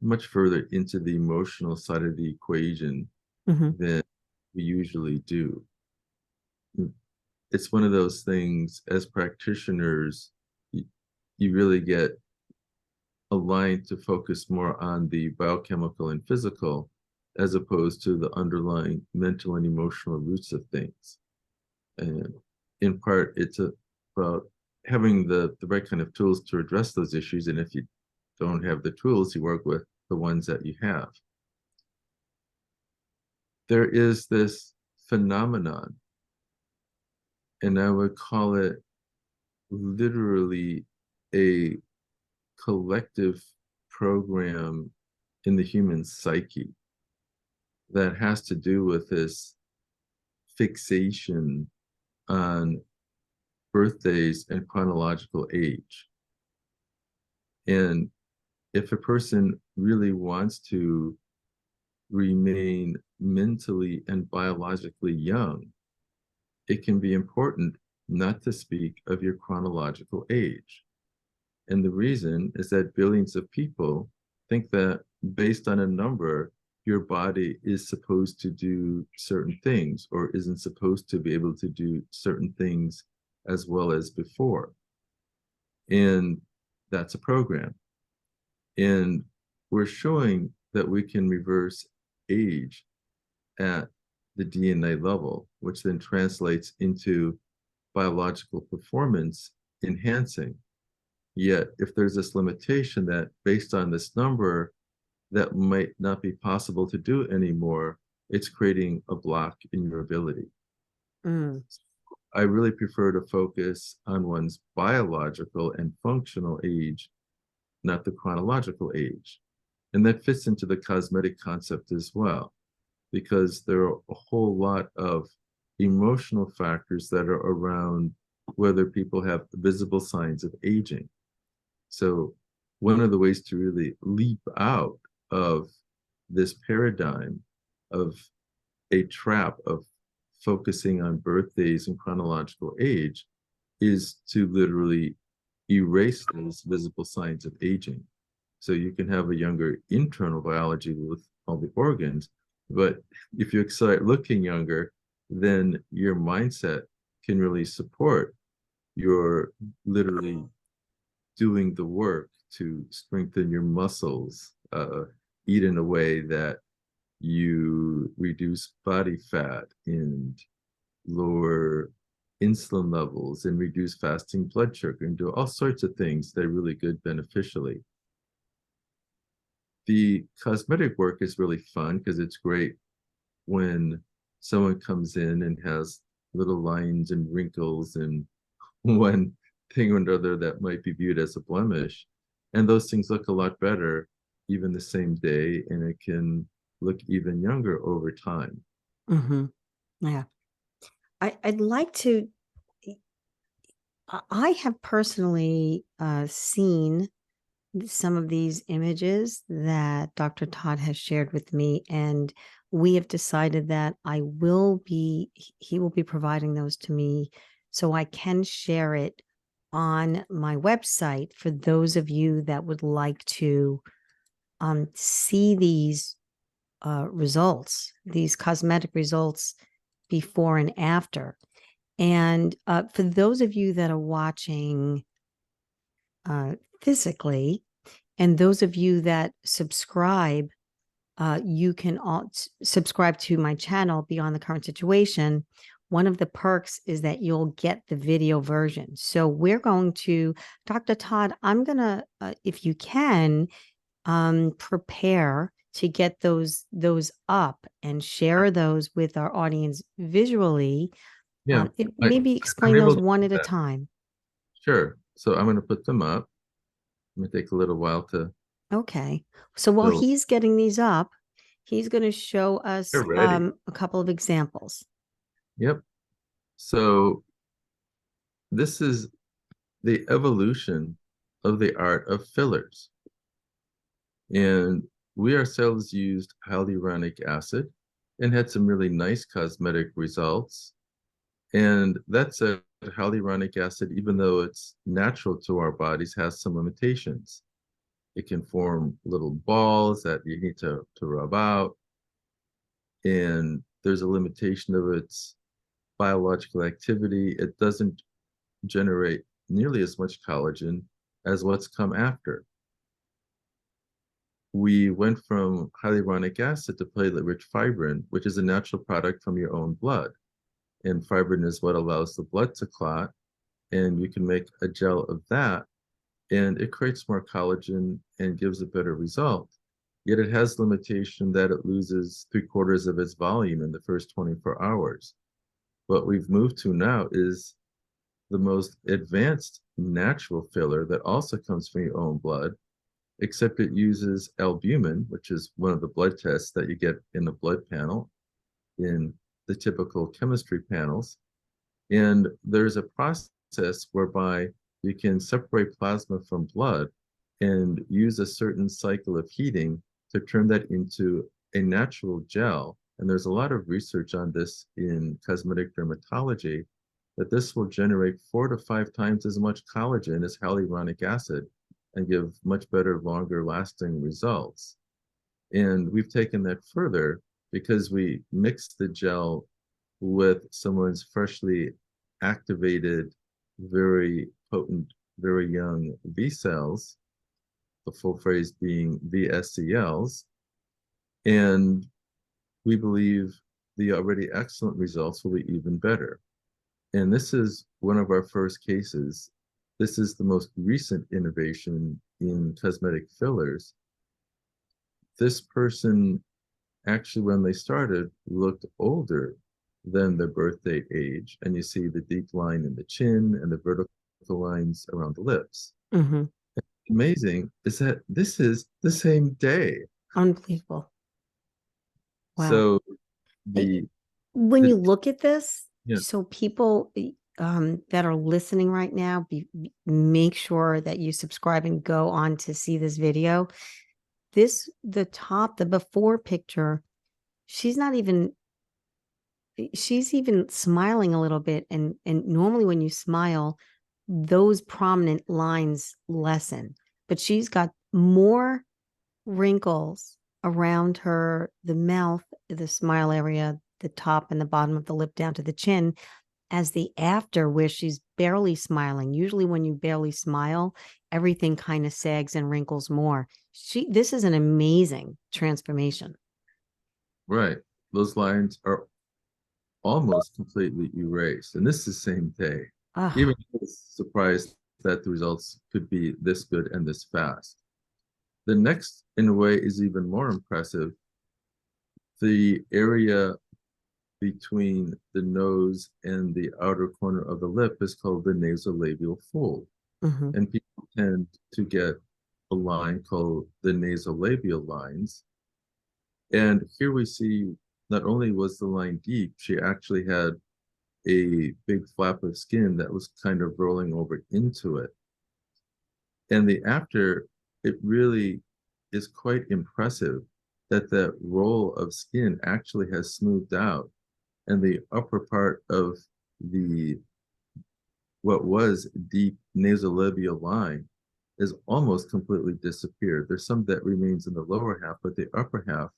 much further into the emotional side of the equation Hmm. than we usually do. It's one of those things as practitioners, you really get aligned to focus more on the biochemical and physical as opposed to the underlying mental and emotional roots of things. And in part, it's about having the right kind of tools to address those issues. And if you don't have the tools, you work with the ones that you have. There is this phenomenon, and I would call it literally a collective program in the human psyche that has to do with this fixation on birthdays and chronological age. And if a person really wants to remain mentally and biologically young, it can be important not to speak of your chronological age. And the reason is that billions of people think that based on a number, your body is supposed to do certain things or isn't supposed to be able to do certain things as well as before. And that's a program. And we're showing that we can reverse age at the DNA level, which then translates into biological performance enhancing. Yet, if there's this limitation that based on this number, that might not be possible to do anymore, it's creating a block in your ability. Mm. I really prefer to focus on one's biological and functional age, not the chronological age. And that fits into the cosmetic concept as well, because there are a whole lot of emotional factors that are around whether people have visible signs of aging. So one of the ways to really leap out of this paradigm of a trap of focusing on birthdays and chronological age is to literally erase those visible signs of aging. So you can have a younger internal biology with all the organs, but if you start looking younger, then your mindset can really support your literally doing the work to strengthen your muscles, eat in a way that you reduce body fat and lower insulin levels and reduce fasting blood sugar and do all sorts of things that are really good beneficially. The cosmetic work is really fun because it's great when someone comes in and has little lines and wrinkles and one thing or another that might be viewed as a blemish. And those things look a lot better even the same day, and it can look even younger over time. Hmm. Yeah. I'd like to, I have personally seen some of these images that Dr. Todd has shared with me, and we have decided that he will be providing those to me so I can share it on my website for those of you that would like to see these results, these cosmetic results before and after. And for those of you that are watching physically, and those of you that subscribe, you can all subscribe to my channel Beyond the Current Situation. One of the perks is that you'll get the video version. So we're going to, Dr. Todd, I'm going to, if you can, prepare to get those up and share those with our audience visually. Yeah, Maybe I'm explain able those to one do at a that. time. Sure. So I'm going to put them up. It may take a little while to Okay. So while build. he's getting these up, he's going to show us They're ready. a couple of examples. Yep. So this is the evolution of the art of fillers. And we ourselves used hyaluronic acid and had some really nice cosmetic results. And that said, hyaluronic acid, even though it's natural to our bodies, has some limitations. It can form little balls that you need to rub out. And there's a limitation of its biological activity. It doesn't generate nearly as much collagen as what's come after. We went from hyaluronic acid to platelet-rich fibrin, which is a natural product from your own blood. And fibrin is what allows the blood to clot. And you can make a gel of that, and it creates more collagen and gives a better result. Yet it has limitation that it loses 3/4 of its volume in the first 24 hours. What we've moved to now is the most advanced natural filler that also comes from your own blood, except it uses albumin, which is one of the blood tests that you get in the blood panel, in the typical chemistry panels. And there's a process whereby you can separate plasma from blood and use a certain cycle of heating to turn that into a natural gel. And there's a lot of research on this in cosmetic dermatology, that this will generate 4 to 5 times as much collagen as hyaluronic acid and give much better, longer lasting results. And we've taken that further because we mix the gel with someone's freshly activated, very potent, very young V cells, the full phrase being VSCLs. And we believe the already excellent results will be even better. And this is one of our first cases. This is the most recent innovation in cosmetic fillers. This person actually, when they started, looked older than their birth date age. And you see the deep line in the chin and the vertical lines around the lips. Mm-hmm. Amazing is that this is the same day. Unbelievable. Wow. So Hey, the, when the you look at this, yeah, so people that are listening right now, make sure that you subscribe and go on to see this video. The before picture, she's not even, she's even smiling a little bit. And normally when you smile, those prominent lines lessen, but she's got more wrinkles around her, the mouth, the smile area, the top and the bottom of the lip down to the chin, as the after, where she's barely smiling. Usually when you barely smile, everything kind of sags and wrinkles more. This is an amazing transformation. right. Those lines are almost completely erased. And this is the same day. Oh, Even I was surprised that the results could be this good and this fast. The next, in a way, is even more impressive. The area between the nose and the outer corner of the lip is called the nasolabial fold. mm-hmm. And people tend to get a line called the nasolabial lines. And here we see not only was the line deep, she actually had a big flap of skin that was kind of rolling over into it. And the after, it really is quite impressive that the roll of skin actually has smoothed out, and the upper part of the what was deep nasolabial line is almost completely disappeared. There's some that remains in the lower half, but the upper half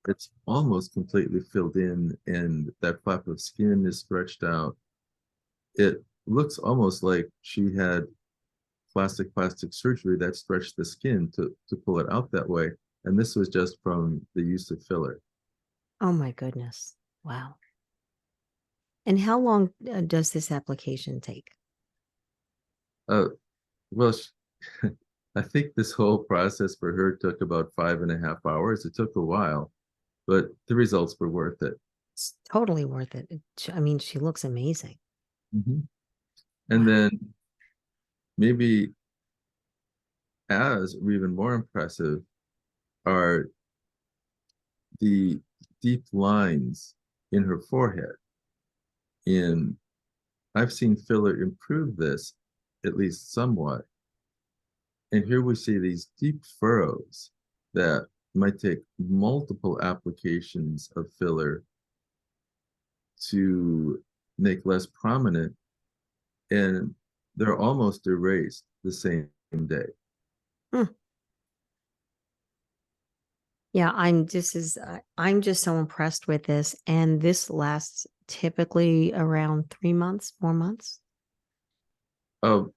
it's almost completely filled in, and that flap of skin is stretched out. It looks almost like she had plastic surgery that stretched the skin to pull it out that way. And this was just from the use of filler. Oh my goodness. Wow. And how long does this application take? Uh, well, I think this whole process for her took about 5.5 hours. It took a while, but the results were worth it. It's totally worth it. I mean, she looks amazing. Mhm. And Wow. then maybe as or even more impressive are the deep lines in her forehead. And I've seen filler improve this at least somewhat. And here we see these deep furrows that might take multiple applications of filler to make less prominent, and they're almost erased the same day. Hmm. Yeah, I'm just so impressed with this. And this lasts typically around 3 months, 4 months Of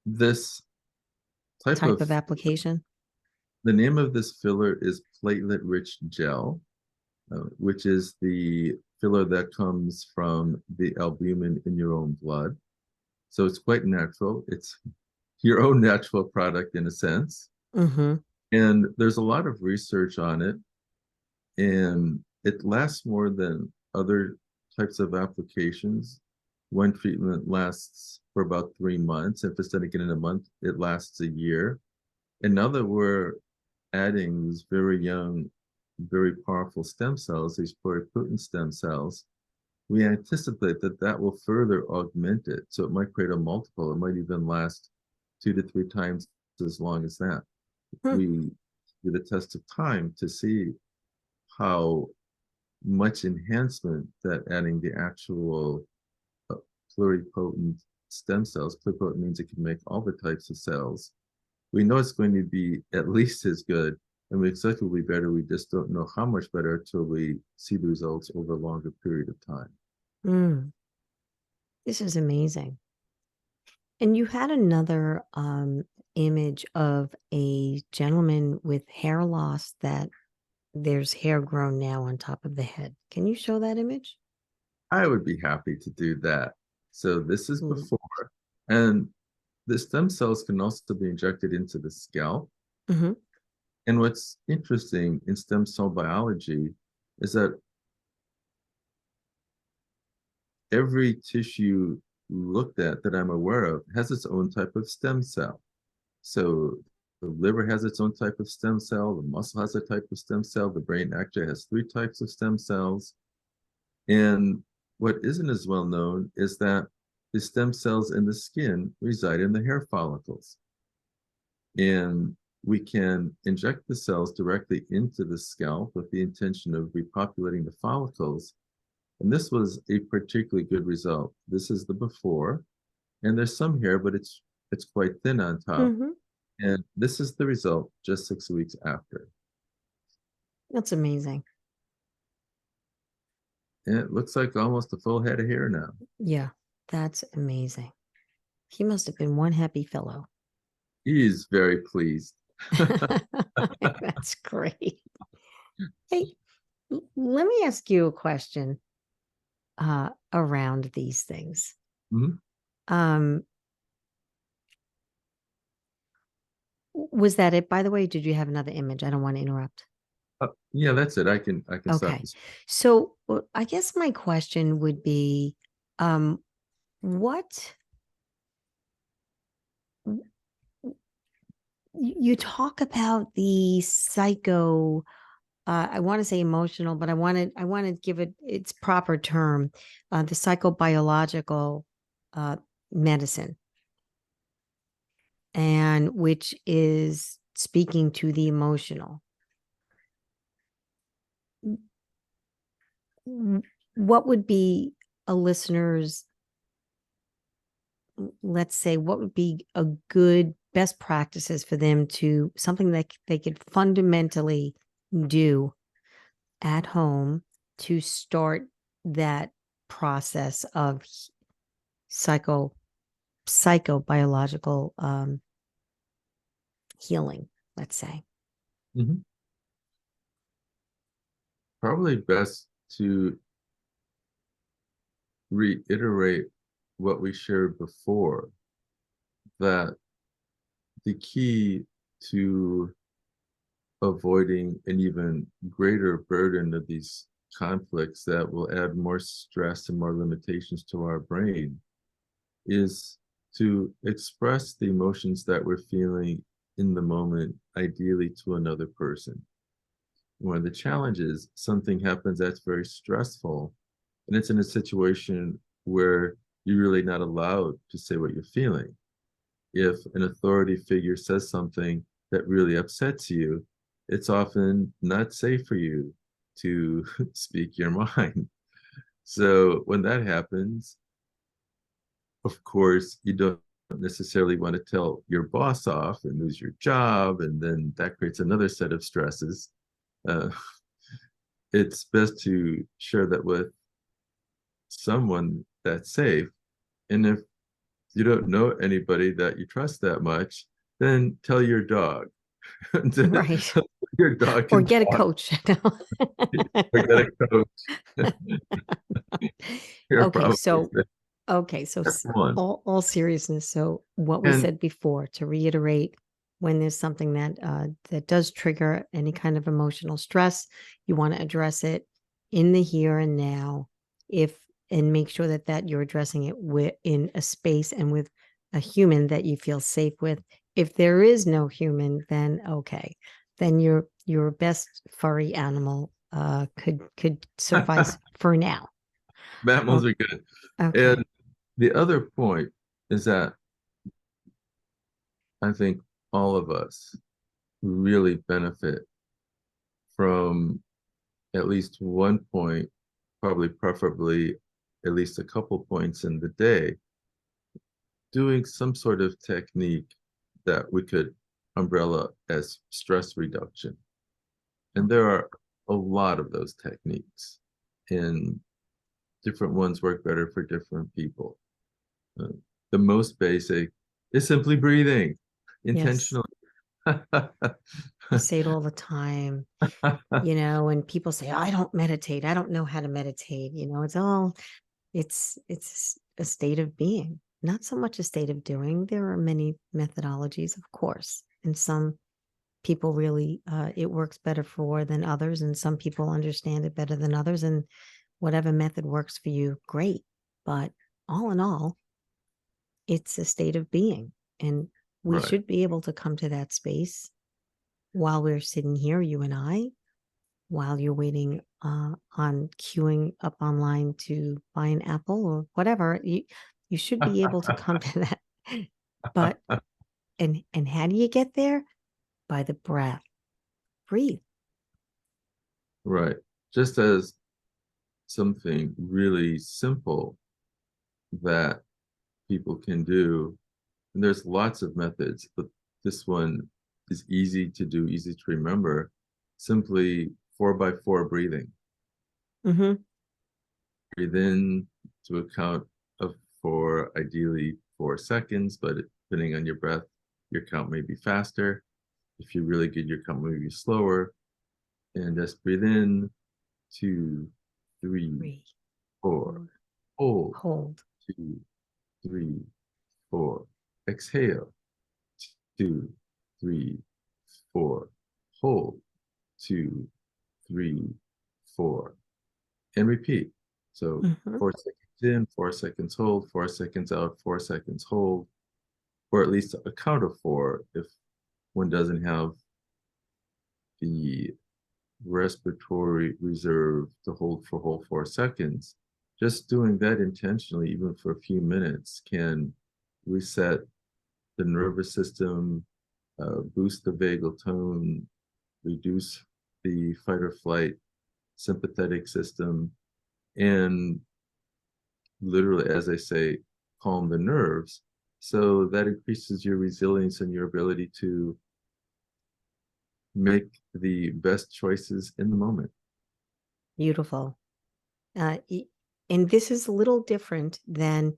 this type type of, of application. the name of this filler is platelet-rich gel, which is the filler that comes from the albumin in your own blood. So it's quite natural. It's your own natural product in a sense. Mm-hmm. And there's a lot of research on it, and it lasts more than other types of applications. One treatment lasts for about 3 months. If it's done again in a month, it lasts a year. And now that we're adding these very young, very powerful stem cells, these pluripotent stem cells, we anticipate that that will further augment it. So it might create a multiple. It might even last 2 to 3 times as long as that. Hmm. We do the test of time to see how much enhancement that adding the actual uh, pluripotent stem cells, pluripotent means it can make all the types of cells. We know it's going to be at least as good, and we expect it will be better. We just don't know how much better until we see the results over a longer period of time. Mm. This is amazing. And you had another image of a gentleman with hair loss that there's hair grown now on top of the head. Can you show that image? I would be happy to do that. So this is Mm. before, and the stem cells can also be injected into the scalp. Mm-hmm. And what's interesting in stem cell biology is that every tissue looked at that I'm aware of has its own type of stem cell. So the liver has its own type of stem cell, the muscle has a type of stem cell, the brain actually has 3 types of stem cells. And what isn't as well known is that the stem cells in the skin reside in the hair follicles. And we can inject the cells directly into the scalp with the intention of repopulating the follicles. And this was a particularly good result. This is the before, and there's some hair, but it's quite thin on top. Mm-hmm. And this is the result just 6 weeks after. That's amazing. And it looks like almost a full head of hair now. Yeah, that's amazing. He must have been one happy fellow. He's very pleased. That's great. Hey, let me ask you a question around these things. Mhm. Um, was that it, by the way? Did you have another image? I don't want to interrupt. Yeah, that's it. I can stop Okay. this. So I guess my question would be, um, what you talk about the psycho, I want to say emotional, but I want to give it its proper term, the psychobiological uh, medicine, and which is speaking to the emotional. What would be a listener's, let's say, what would be a good best practices for them to something that they could fundamentally do at home to start that process of psychobiological healing, let's say. Mhm. Probably best to reiterate what we shared before, that the key to avoiding an even greater burden of these conflicts that will add more stress and more limitations to our brain is to express the emotions that we're feeling in the moment, ideally to another person. One of the challenges, something happens that's very stressful, and it's in a situation where you're really not allowed to say what you're feeling. If an authority figure says something that really upsets you, it's often not safe for you to speak your mind. So when that happens, of course, you don't necessarily want to tell your boss off and lose your job, and then that creates another set of stresses. Uh, it's best to share that with someone that's safe. And if you don't know anybody that you trust that much, then tell your dog. Right. Your dog Or can get a talk, coach. or get a coach. You're Okay, probably so safe. That's so one. all seriousness. So what we And said before, to reiterate, when there's something that does trigger any kind of emotional stress, you want to address it in the here and now. If and make sure that you're addressing it in a space and with a human that you feel safe with. If there is no human, then okay, then your best furry animal could suffice for now. mammals Oh, are good. okay. And the other point is that I think all of us really benefit from at least one point, probably preferably at least a couple points in the day, doing some sort of technique that we could umbrella as stress reduction. And there are a lot of those techniques, and different ones work better for different people. Uh, the most basic is simply breathing Yes. intentionally. I say it all the time. When people say, I don't meditate, I don't know how to meditate, it's a state of being, not so much a state of doing. There are many methodologies, of course, and some people really it works better for than others, and some people understand it better than others, and whatever method works for you, great. But all in all, it's a state of being, and we Right. should be able to come to that space while we're sitting here, you and I, while you're waiting on queuing up online to buy an apple or whatever. You should be able to come to that. But and how do you get there? By the breath. Breathe. Right. Just as something really simple that people can do, and there's lots of methods, but this one is easy to do, easy to remember. Simply 4x4 breathing. Mm-hmm. Breathe in to a count of four, ideally 4 seconds, but depending on your breath, your count may be faster. If you're really good, your count may be slower. And just breathe in, 2, 3, 3, 4. 4. Hold, Hold. 2, 3, 4. Exhale, 2, 3, 4. Hold, 2, 3, 4. And repeat. So Mm-hmm. 4 seconds in, 4 seconds hold, 4 seconds out, 4 seconds hold, or at least a count of four if one doesn't have the respiratory reserve to hold for whole 4 seconds. Just doing that intentionally, even for a few minutes, can reset the nervous system, boost the vagal tone, reduce the fight or flight sympathetic system, and literally, as I say, calm the nerves. So that increases your resilience and your ability to make the best choices in the moment. Beautiful. And this is a little different than,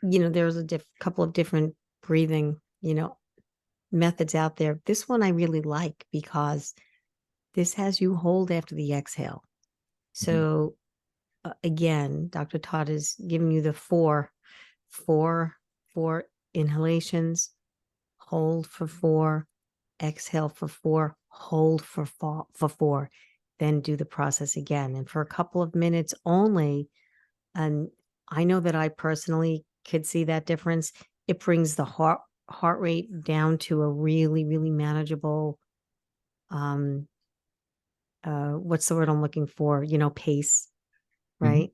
there's a couple of different breathing, methods out there. This one I really like because this has you hold after the exhale. Mhm. So again, Dr. Todd is giving you the four inhalations, hold for 4, exhale for 4, hold for 4, then do the process again. And for a couple of minutes only, and I know that I personally could see that difference. It brings the heart rate down to a really, really manageable, what's the word I'm looking for? Pace, Mhm. right?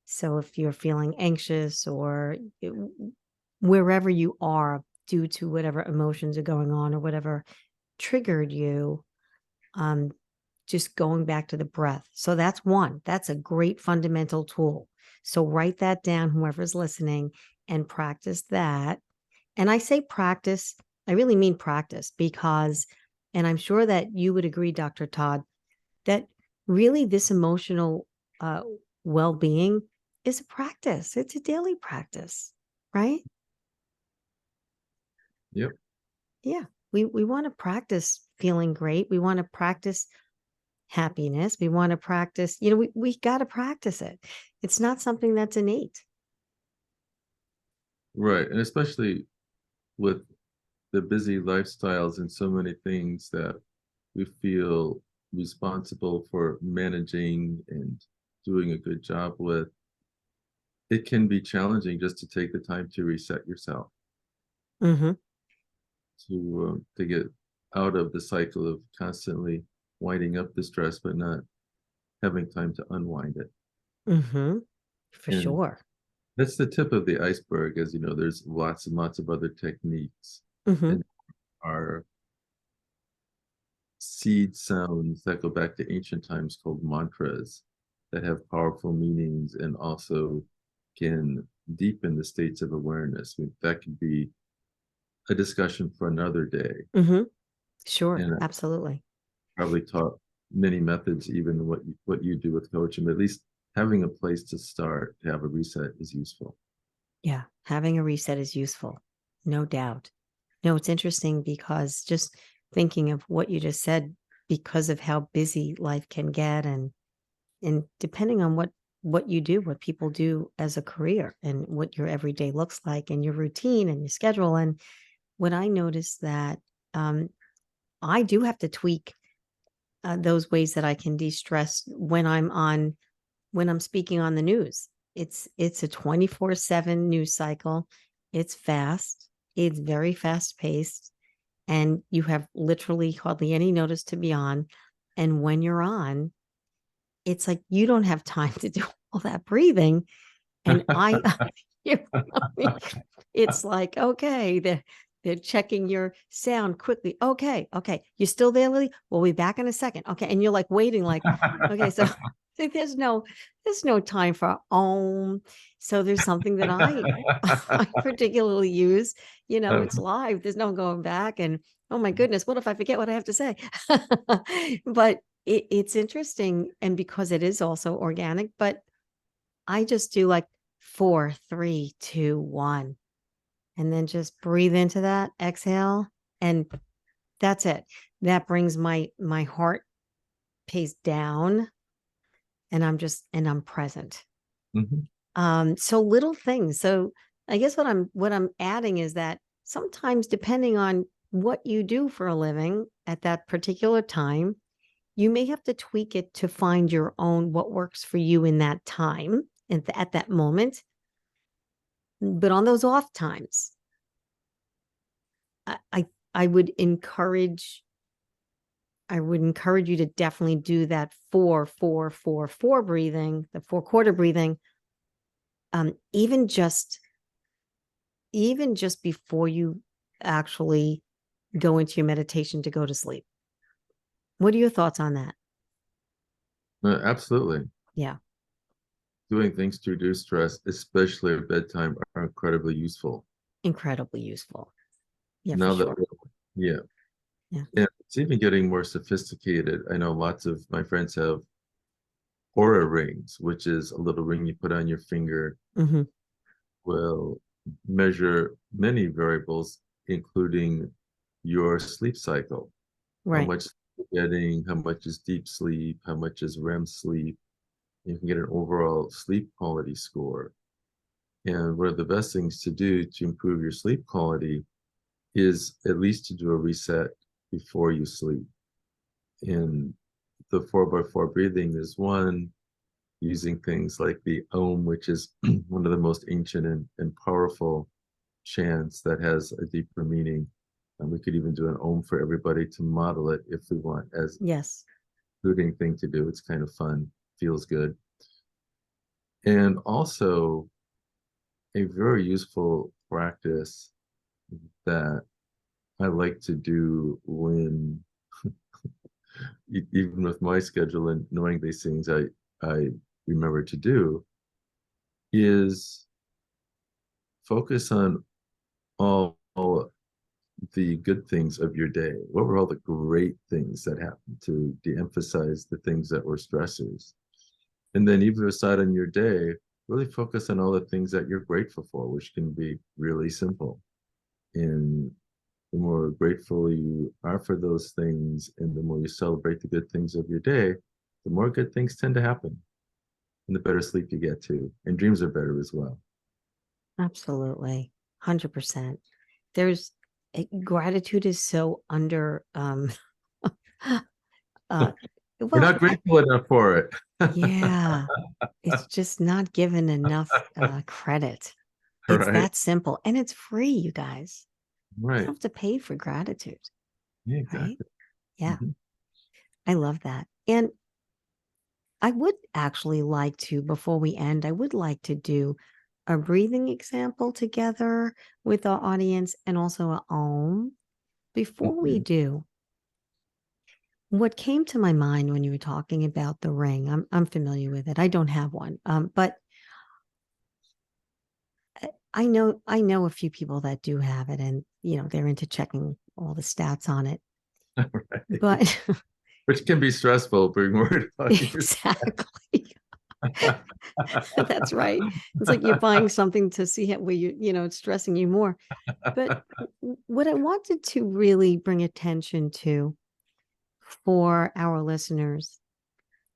So if you're feeling anxious or wherever you are due to whatever emotions are going on or whatever triggered you, um, just going back to the breath. So that's one. That's a great fundamental tool. So write that down, whoever's listening, and practice that. And I say practice, I really mean practice because, and I'm sure that you would agree, Dr. Todd, that really this emotional uh, well being is a practice. It's a daily practice, right? Yep. Yeah. We want to practice feeling great. We want to practice happiness. We want to practice, we got to practice it. It's not something that's innate. Right. And especially with the busy lifestyles and so many things that we feel responsible for managing and doing a good job with, it can be challenging just to take the time to reset yourself, Mm-hmm. to get out of the cycle of constantly winding up the stress, but not having time to unwind it. Mm-hmm. For And sure. that's the tip of the iceberg, as you know, there's lots and lots of other techniques Mm-hmm. and are seed sounds that go back to ancient times called mantras that have powerful meanings and also can deepen the states of awareness. I mean, that could be a discussion for another day. Mm-hmm. Sure. And I Absolutely. probably taught many methods, even what you do with coaching, but at least having a place to start to have a reset is useful. Yeah. Having a reset is useful. No doubt. No, it's interesting because just thinking of what you just said, because of how busy life can get and depending on what you do, what people do as a career and what your everyday looks like and your routine and your schedule. And what I noticed that I do have to tweak those ways that I can de-stress when I'm speaking on the news. It's a 24/7 news cycle. It's fast. It's very fast paced and you have literally hardly any notice to be on. And when you're on, it's like you don't have time to do all that breathing. And you know, it's like, okay, they're checking your sound quickly. Okay. You still there, Lily? We'll be back in a second. Okay. And you're like waiting, like, okay, so there's no time for so there's something that I particularly use. It's live. There's no going back. And oh my goodness, what if I forget what I have to say? But it's interesting. And because it is also organic, but I just do like 4, 3, 2, 1, and then just breathe into that, exhale, and that's it. That brings my heart pace down, and I'm present. Mhm. So little things. So I guess what I'm adding is that sometimes depending on what you do for a living at that particular time, you may have to tweak it to find your own what works for you in that time and at that moment. But on those off times, I, I I would encourage you to definitely do that 4 4 4 4 breathing, the 4 quarter breathing, um, even just even just before you actually go into your meditation to go to sleep. What are your thoughts on that? Absolutely. Yeah, Doing things to reduce stress, especially at bedtime, are incredibly useful. incredibly useful. Yeah, for Now that sure. yeah, Yeah. and it's even getting more sophisticated. I know lots of my friends have aura rings, which is a little ring you put on your finger, Hmm. will measure many variables, including your sleep cycle, how Right. much you're getting, how much is deep sleep, how much is REM sleep. You can get an overall sleep quality score. And one of the best things to do to improve your sleep quality is at least to do a reset before you sleep. And the 4x4 breathing is one, using things like the Om, which is one of the most ancient and powerful chants that has a deeper meaning. And we could even do an Om for everybody to model it if we want, as Yes. a soothing thing to do. It's kind of fun, feels good. And also a very useful practice that I like to do when, even with my schedule and knowing these things, I remember to do is focus on all the good things of your day. What were all the great things that happened, to de-emphasize the things that were stressors? And then even aside on your day, really focus on all the things that you're grateful for, which can be really simple. And the more grateful you are for those things, and the more you celebrate the good things of your day, the more good things tend to happen, and the better sleep you get too. And dreams are better as well. Absolutely. 100%. There's gratitude is so under uh We're well, not grateful enough for it. yeah, it's just not given enough credit. It's Right. that simple, and it's free, you guys. You Right. don't have to pay for gratitude, Yeah, right? exactly. Yeah, Mhm. I love that. And I would actually like to, before we end, I would like to do a breathing example together with our audience and also a Om. Before we Mhm. do, what came to my mind when you were talking about the ring, I'm familiar with it. I don't have one, but I know a few people that do have it, and they're into checking all the stats on it. Right. But Which can be stressful, being worried about your exactly, that's right. It's like you're buying something to see where it's stressing you more. But what I wanted to really bring attention to for our listeners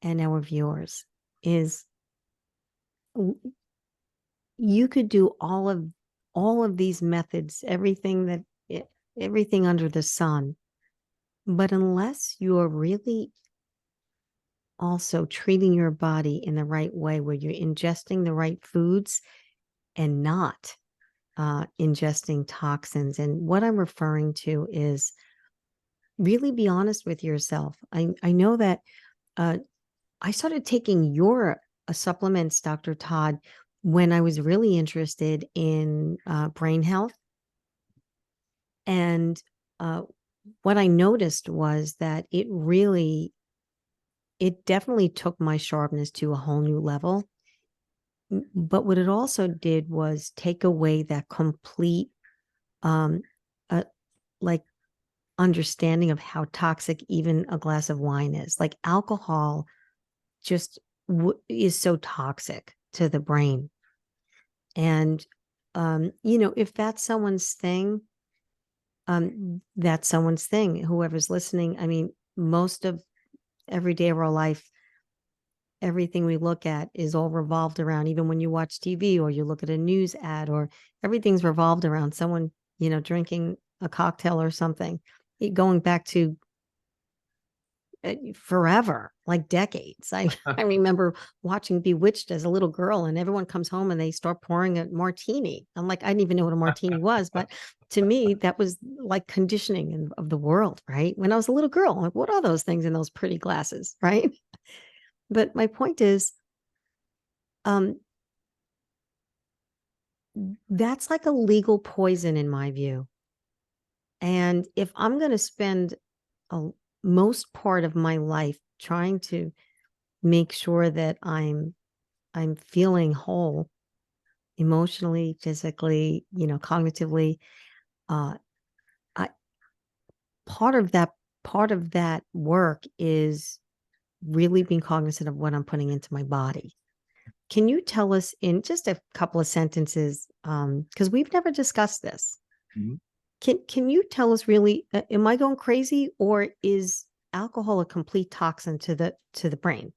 and our viewers is you could do all of these methods, everything under the sun, but unless you're really also treating your body in the right way, where you're ingesting the right foods and not ingesting toxins. And what I'm referring to is really be honest with yourself. I know that uh, I started taking your supplements, Dr. Todd, when I was really interested in brain health. And uh, what I noticed was that it definitely took my sharpness to a whole new level. But what it also did was take away that complete, um, uh, like understanding of how toxic even a glass of wine is. Like alcohol just is so toxic to the brain. And, if that's someone's thing, that's someone's thing. Whoever's listening, I mean, most of every day of our life, everything we look at is all revolved around, even when you watch TV or you look at a news ad, or everything's revolved around someone, drinking a cocktail or something, going back to forever, like decades. I remember watching Bewitched as a little girl, and everyone comes home and they start pouring a martini. I'm like, I didn't even know what a martini was, but to me, that was like conditioning of the world, right? When I was a little girl, I'm like, what are those things in those pretty glasses, right? But my point is, um, that's like a legal poison in my view. And if I'm going to spend a most part of my life trying to make sure that I'm feeling whole emotionally, physically, cognitively, uh I part of that work is really being cognizant of what I'm putting into my body. Can you tell us in just a couple of sentences, because we've never discussed this. Mhm. Can you tell us really, am I going crazy, or is alcohol a complete toxin to the brain?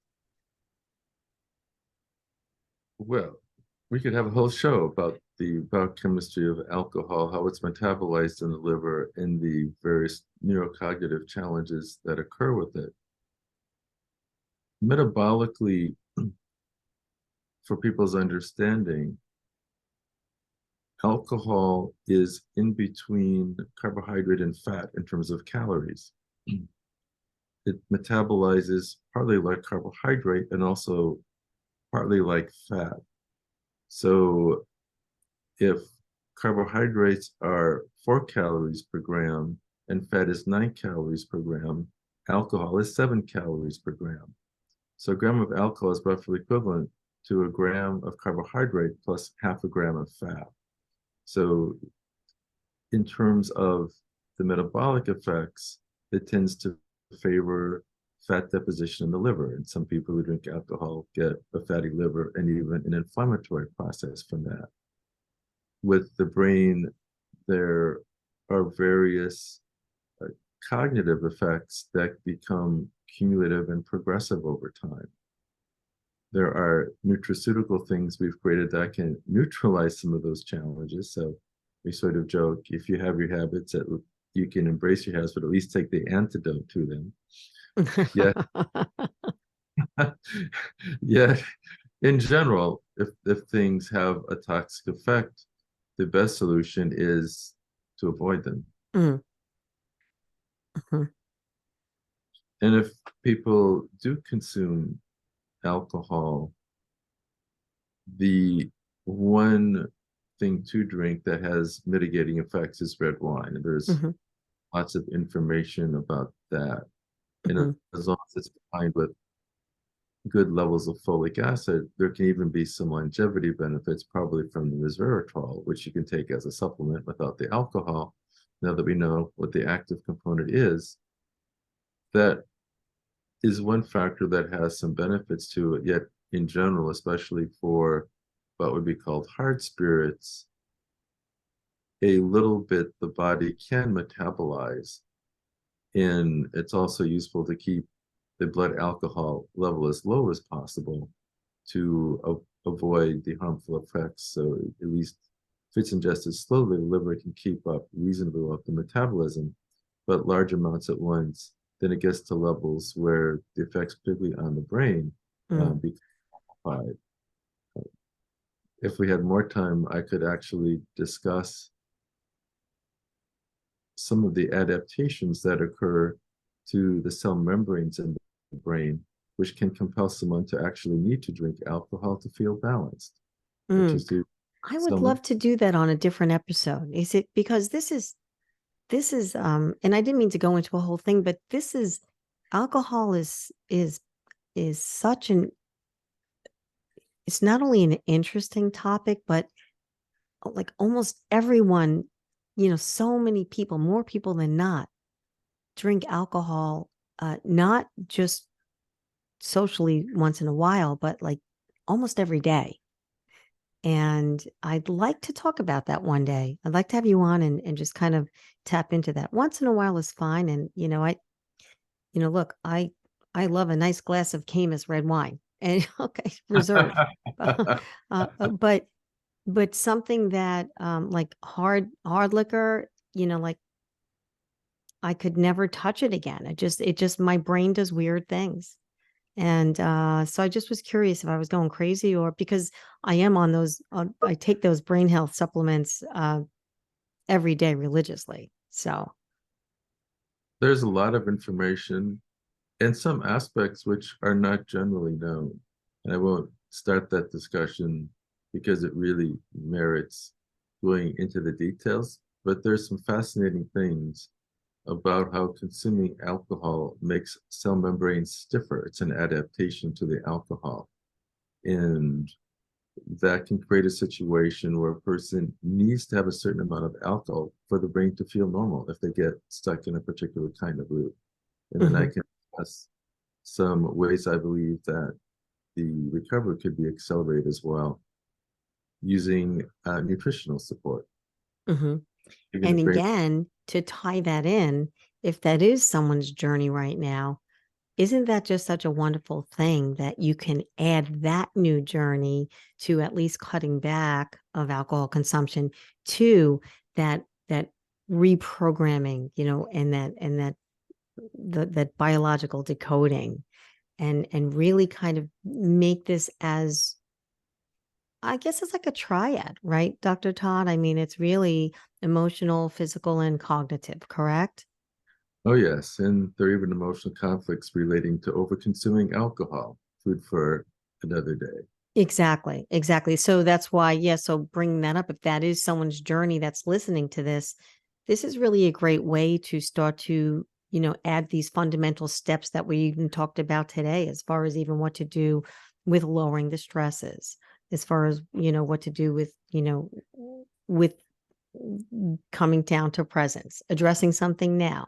Well, we could have a whole show about the biochemistry of alcohol, how it's metabolized in the liver, and the various neurocognitive challenges that occur with it. Metabolically, for people's understanding, alcohol is in between carbohydrate and fat in terms of calories. It metabolizes partly like carbohydrate and also partly like fat. So if carbohydrates are 4 calories per gram and fat is 9 calories per gram, alcohol is 7 calories per gram. So a gram of alcohol is roughly equivalent to a gram of carbohydrate plus half a gram of fat. So in terms of the metabolic effects, it tends to favor fat deposition in the liver. And some people who drink alcohol get a fatty liver and even an inflammatory process from that. With the brain, there are various cognitive effects that become cumulative and progressive over time. There are nutraceutical things we've created that can neutralize some of those challenges. So we sort of joke, if you have your habits, you can embrace your habits, but at least take the antidote to them. Yet, yet in general, if things have a toxic effect, the best solution is to avoid them. Mm. Mhm. And if people do consume alcohol, the one thing to drink that has mitigating effects is red wine. And there's Mhm. lots of information about that. And Mhm. as long as it's combined with good levels of folic acid, there can even be some longevity benefits, probably from the resveratrol, which you can take as a supplement without the alcohol. Now that we know what the active component is, that is one factor that has some benefits to it. Yet, in general, especially for what would be called hard spirits, a little bit the body can metabolize. And it's also useful to keep the blood alcohol level as low as possible to avoid the harmful effects. So at least if it's ingested slowly, the liver can keep up reasonably well with the metabolism, but large amounts at once, then it gets to levels where the effects, particularly on the brain, Mm. become amplified. If we had more time, I could actually discuss some of the adaptations that occur to the cell membranes in the brain, which can compel someone to actually need to drink alcohol to feel balanced, which Mm. is to I would someone. love to do that on a different episode. Is it because this is and I didn't mean to go into a whole thing, but this is alcohol is such an it's not only an interesting topic, but like almost everyone, so many people, more people than not, drink alcohol, not just socially once in a while, but like almost every day. And I'd like to talk about that one day. I'd like to have you on and just kind of tap into that. Once in a while is fine. And, look, I love a nice glass of Caymus red wine and okay, reserve. But something that like hard liquor, like I could never touch it again. It just my brain does weird things. And so I just was curious if I was going crazy, or because I am on those, I take those brain health supplements every day religiously. So, There's a lot of information and some aspects which are not generally known. And I won't start that discussion because it really merits going into the details. But there's some fascinating things about how consuming alcohol makes cell membranes stiffer. It's an adaptation to the alcohol. And that can create a situation where a person needs to have a certain amount of alcohol for the brain to feel normal if they get stuck in a particular kind of loop. And then I mhm. can discuss some ways I believe that the recovery could be accelerated as well using nutritional support. Hmm. Giving the And brain. again, to tie that in, if that is someone's journey right now, isn't that just such a wonderful thing that you can add that new journey to at least cutting back of alcohol consumption to that reprogramming, and that biological decoding, and really kind of make this as, I guess it's like a triad, right, Dr. Todd? I mean, it's really emotional, physical, and cognitive, correct? Oh, yes. And there are even emotional conflicts relating to overconsuming alcohol, food for another day. Exactly, exactly. So that's why, yeah, so bringing that up, if that is someone's journey that's listening to this, this is really a great way to start to, add these fundamental steps that we even talked about today, as far as even what to do with lowering the stresses, as far as, what to do with coming down to presence, addressing something now,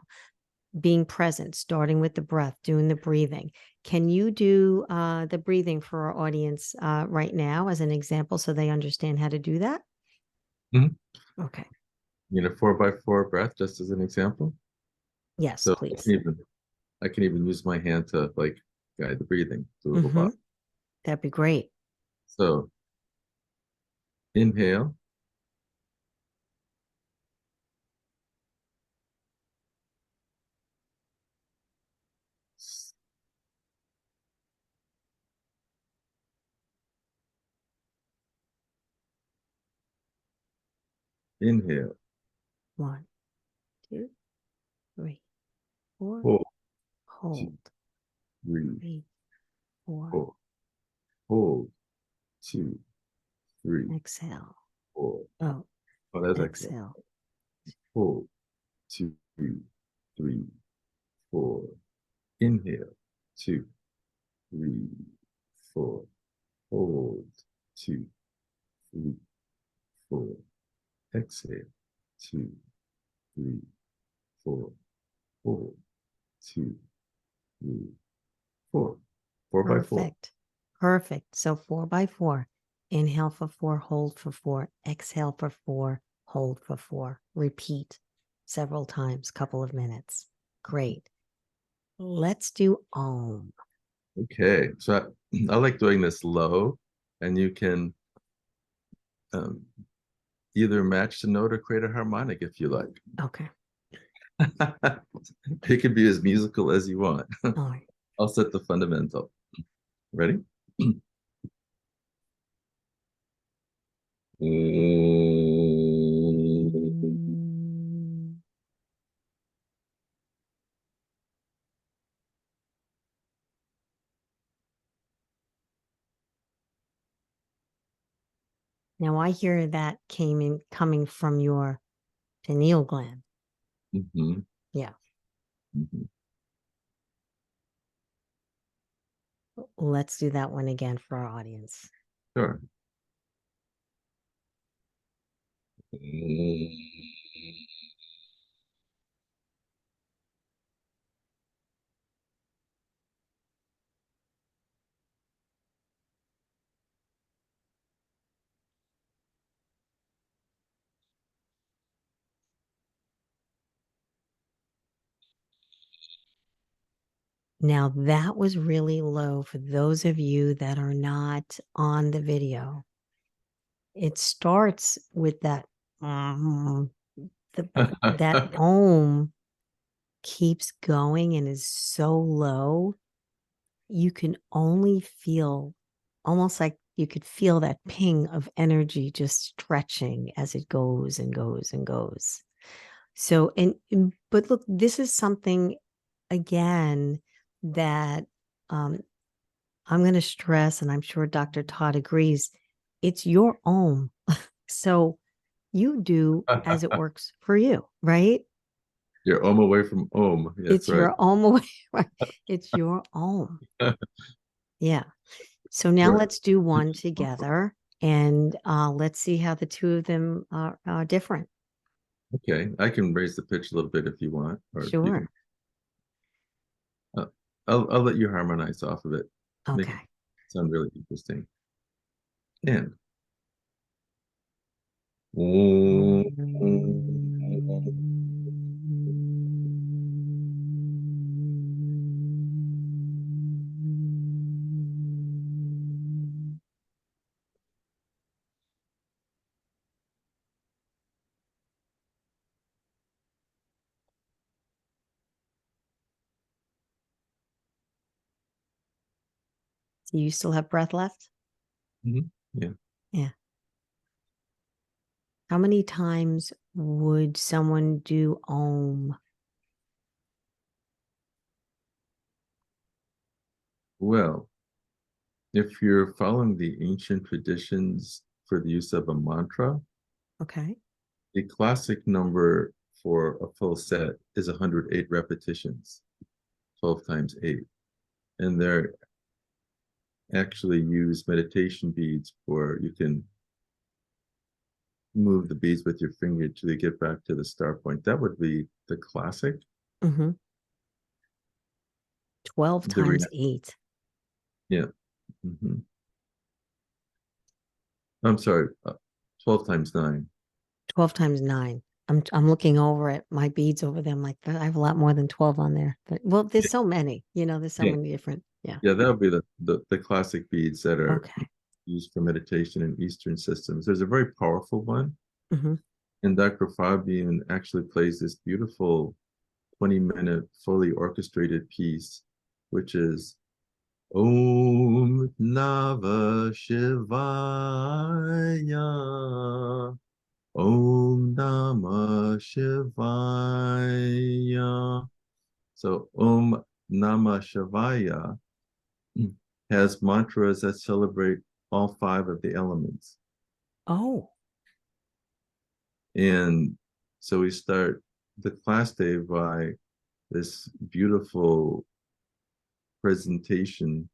being present, starting with the breath, doing the breathing. Can you do the breathing for our audience right now as an example so they understand how to do that? Mhm. Okay. 4x4 breath, just as an example. Yes, So please. I can even use my hand to like guide the breathing, the little Mm-hmm. box. That'd be great. So inhale, inhale, 1, 2, 3, 4. hold, two, Hold. three, 3, 4. four, hold, 2, 3, Exhale. 4. Oh, Oh, that's exhale. exhale. Hold, 2, 3, 4. Inhale, 2, 3, 4. Hold, 2, 3, 4. Exhale, 2, 3, 4. Hold, 2, 3, 4. 4x4. Perfect. Perfect. So 4x4. Inhale for 4, hold for 4, exhale for 4, hold for 4. Repeat several times, couple of minutes. Great. Let's do Om. Okay, so I like doing this low, and you can um, either match the note or create a harmonic if you like. Okay. It can be as musical as you want. All right. I'll set the fundamental. Ready? Mm. Now I hear that coming from your pineal gland. Mhm, Yeah. mhm. Let's do that one again for our audience. Sure. Now that was really low for those of you that are not on the video. It starts with that that Om keeps going and is so low. You can only feel, almost like you could feel that ping of energy just stretching as it goes and goes and goes. So, but look, this is something again that I'm going to stress, and I'm sure Dr. Todd agrees, it's your own. So you do as it works for you, right? You're Om away from Om. That's It's right. your own way, right? It's your own. Yeah. So now Right. let's do one together, and let's see how the two of them are different. Okay, I can raise the pitch a little bit if you want, or you can. Sure. Uh, I'll let you harmonize off of it. Make it Okay. sound really interesting. And Do you still have breath left? yeah. Yeah. How many times would someone do Om? Well, if you're following the ancient traditions for the use of a mantra, Okay. the classic number for a full set is 108 repetitions, 12 times 8. And they're actually use meditation beads where you can move the beads with your finger till you get back to the start point. That would be the classic. Mm-hmm. 12 The rea- times 8. yeah. hmm I'm sorry, 12 times 9. 12 times 9. I'm looking over at my beads over there. I'm like, I have a lot more than 12 on there. But well, there's Yeah, so many, there's so yeah, many different. Yeah. yeah. That would be the classic beads that are Okay. used for meditation in Eastern systems. There's a very powerful one, Mm-hmm. and Dr. Fabian actually plays this beautiful 20-minute fully orchestrated piece, which is Om Nava Shivaya. Om Namah Shivaya. So Om Namah Shivaya has mantras that celebrate all 5 of the elements. Oh. And so we start the class day by this beautiful presentation,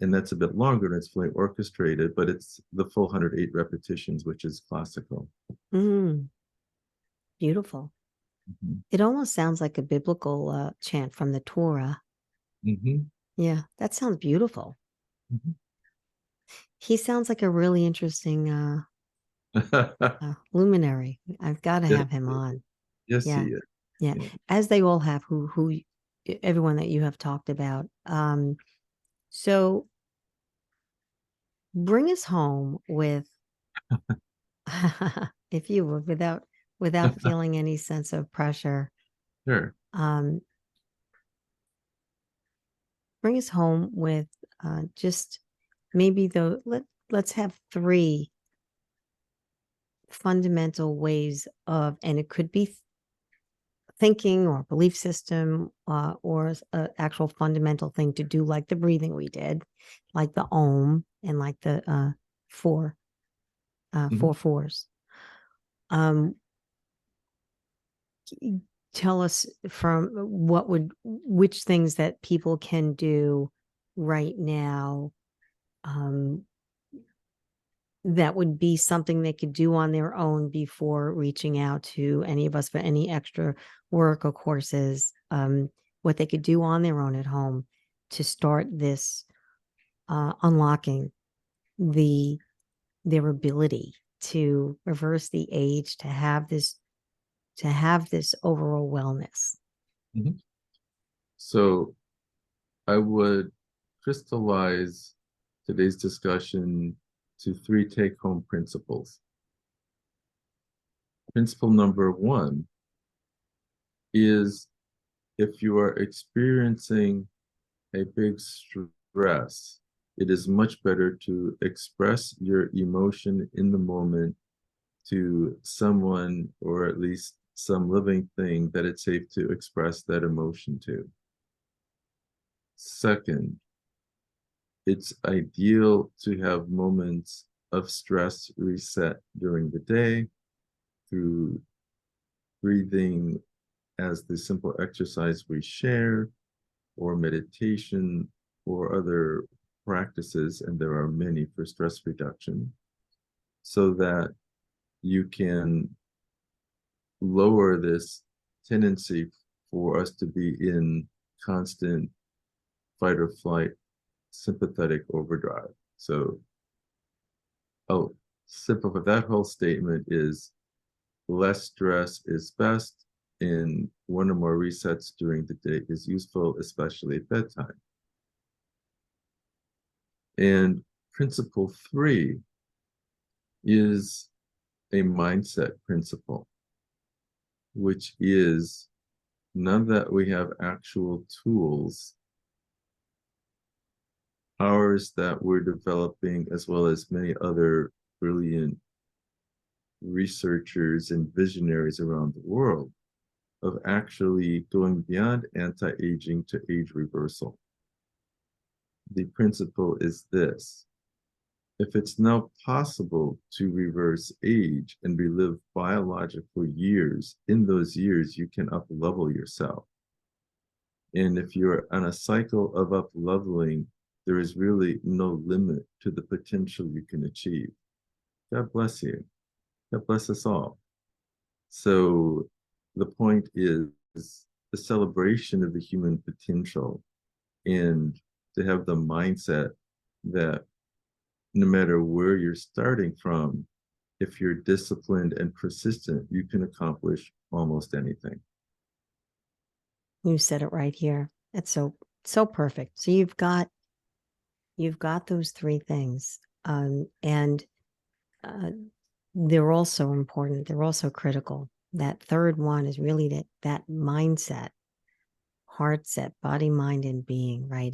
and that's a bit longer and it's fully orchestrated, but it's the full 108 repetitions, which is classical. Mm, beautiful. Mm-hmm. It almost sounds like a biblical chant from the Torah. Mm-hmm. Yeah, that sounds beautiful. Mm-hmm. He sounds like a really interesting luminary. I've got to yes, have him on. yes, he Yeah, is. yeah. Yeah. As they all have, who everyone that you have talked about. So bring us home with, if you would, without feeling any sense of pressure. Sure. Um, bring us home with just maybe let's have 3 fundamental ways of, and it could be thinking or belief system, or an actual fundamental thing to do, like the breathing we did, like the Om, and like the 4 Mm-hmm. 4 4s. Tell us from which things that people can do right now, um, that would be something they could do on their own before reaching out to any of us for any extra work or courses, what they could do on their own at home to start this, unlocking their ability to reverse the age, to have this overall wellness. Mm-hmm. So I would crystallize today's discussion to 3 take-home principles. Principle number 1 is if you are experiencing a big stress, it is much better to express your emotion in the moment to someone, or at least some living thing that it's safe to express that emotion to. Second, it's ideal to have moments of stress reset during the day through breathing as the simple exercise we share, or meditation, or other practices, and there are many for stress reduction, so that you can lower this tendency for us to be in constant fight or flight sympathetic overdrive. So, simple, that whole statement is less stress is best, and one or more resets during the day is useful, especially at bedtime. And principle 3 is a mindset principle, which is now that we have actual tools, ours that we're developing, as well as many other brilliant researchers and visionaries around the world, of actually going beyond anti-aging to age reversal. The principle is this: if it's now possible to reverse age and relive biological years, in those years you can up-level yourself. And if you're on a cycle of up-leveling, there is really no limit to the potential you can achieve. God bless you. God bless us all. So the point is the celebration of the human potential, and to have the mindset that no matter where you're starting from, if you're disciplined and persistent, you can accomplish almost anything. You said it right here. It's so perfect. So you've got those three things, and they're also important. They're also critical. That third one is really that mindset, heart set, body, mind, and being. Right?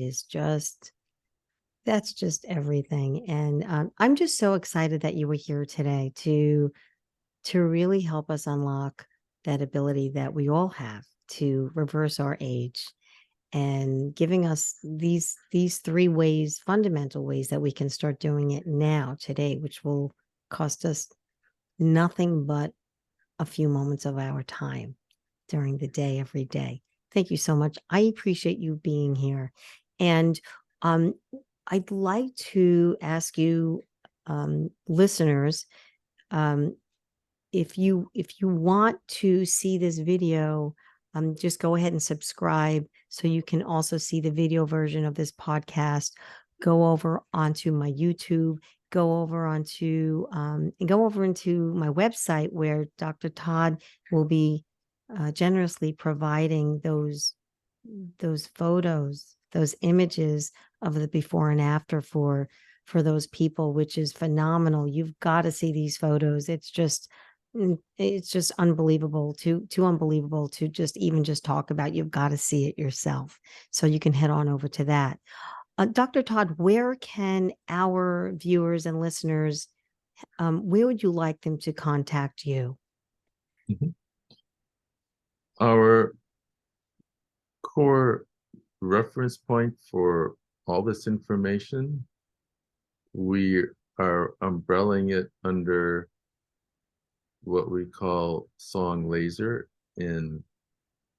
That's just everything. And I'm just so excited that you were here today to really help us unlock that ability that we all have to reverse our age, and giving us these three ways, fundamental ways, that we can start doing it now, today, which will cost us nothing but a few moments of our time during the day, every day. Thank you so much. I appreciate you being here. And I'd like to ask you, listeners, if you want to see this video, just go ahead and subscribe so you can also see the video version of this podcast. Go over onto my YouTube, go over into my website, where Dr. Todd will be generously providing those photos, those images of the before and after for those people, which is phenomenal. You've got to see these photos. It's just unbelievable, too unbelievable to just talk about. You've got to see it yourself. So you can head on over to that. Dr. Todd, where can our viewers and listeners, where would you like them to contact you? Mm-hmm. Our core reference point for all this information, we are umbrelling it under what we call Song Laser. And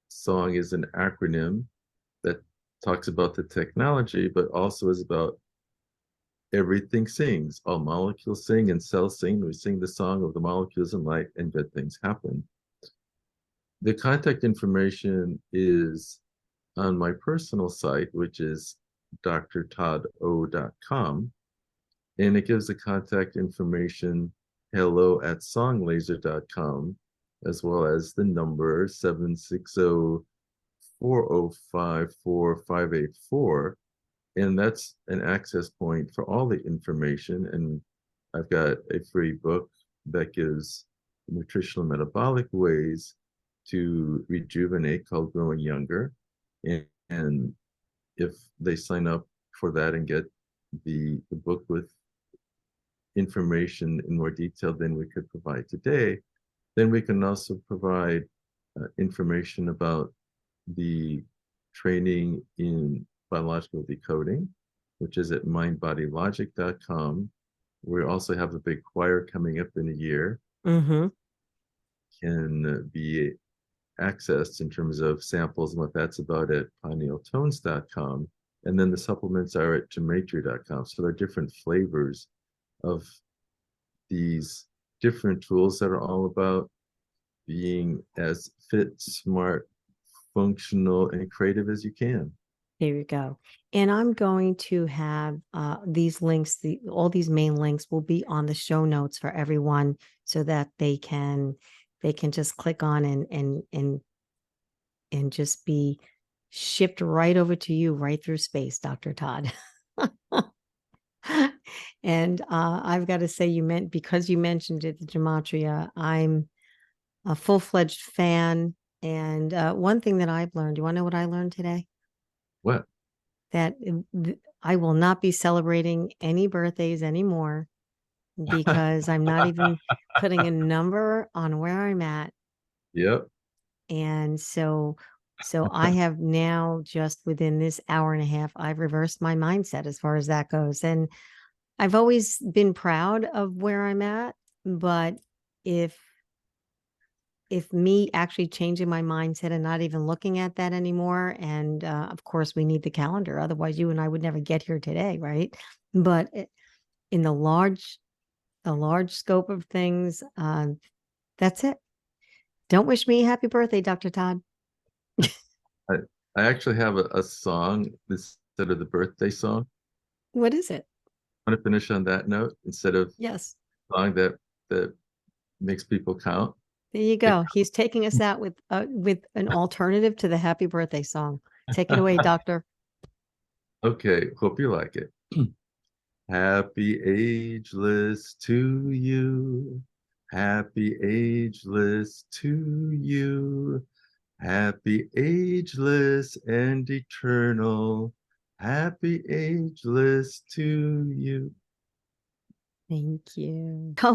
SONG is an acronym that talks about the technology, but also is about everything sings. All molecules sing and cells sing. We sing the song of the molecules in light, and good things happen. The contact information is on my personal site, which is drtoddo.com, and it gives the contact information hello@songlaser.com, as well as the number 760-405-4584. And that's an access point for all the information. And I've got a free book that gives nutritional metabolic ways to rejuvenate, called Growing Younger. And if they sign up for that and get the book with information in more detail than we could provide today, then we can also provide information about the training in biological decoding, which is at mindbodylogic.com. We also have a big choir coming up in a year. Mm-hmm. Can be accessed in terms of samples and what that's about at pinealtones.com. And then the supplements are at gematria.com. So there are different flavors of these different tools that are all about being as fit, smart, functional, and creative as you can. There you go. And I'm going to have these links, all these main links will be on the show notes for everyone so that they can just click on and just be shipped right over to you right through space, Dr. Todd. And I've got to say, because you mentioned it, the gematria, I'm a full-fledged fan. And one thing that I've learned, you want to know what I learned today? What? That I will not be celebrating any birthdays anymore because I'm not even putting a number on where I'm at. Yep. And so I have now, just within this hour and a half, I've reversed my mindset as far as that goes. And I've always been proud of where I'm at, but if me actually changing my mindset and not even looking at that anymore, and of course we need the calendar, otherwise you and I would never get here today, right? But in the large scope of things, that's it. Don't wish me happy birthday, Dr. Todd. I, I actually have a song instead of the birthday song. What is it? Want to finish on that note instead of Yes. song that makes people count? There you go. He's taking us out with an alternative to the happy birthday song. Take it away, doctor. Okay, hope you like it. Happy ageless to you. Happy ageless to you. Happy ageless and eternal. Happy ageless to you. Thank you.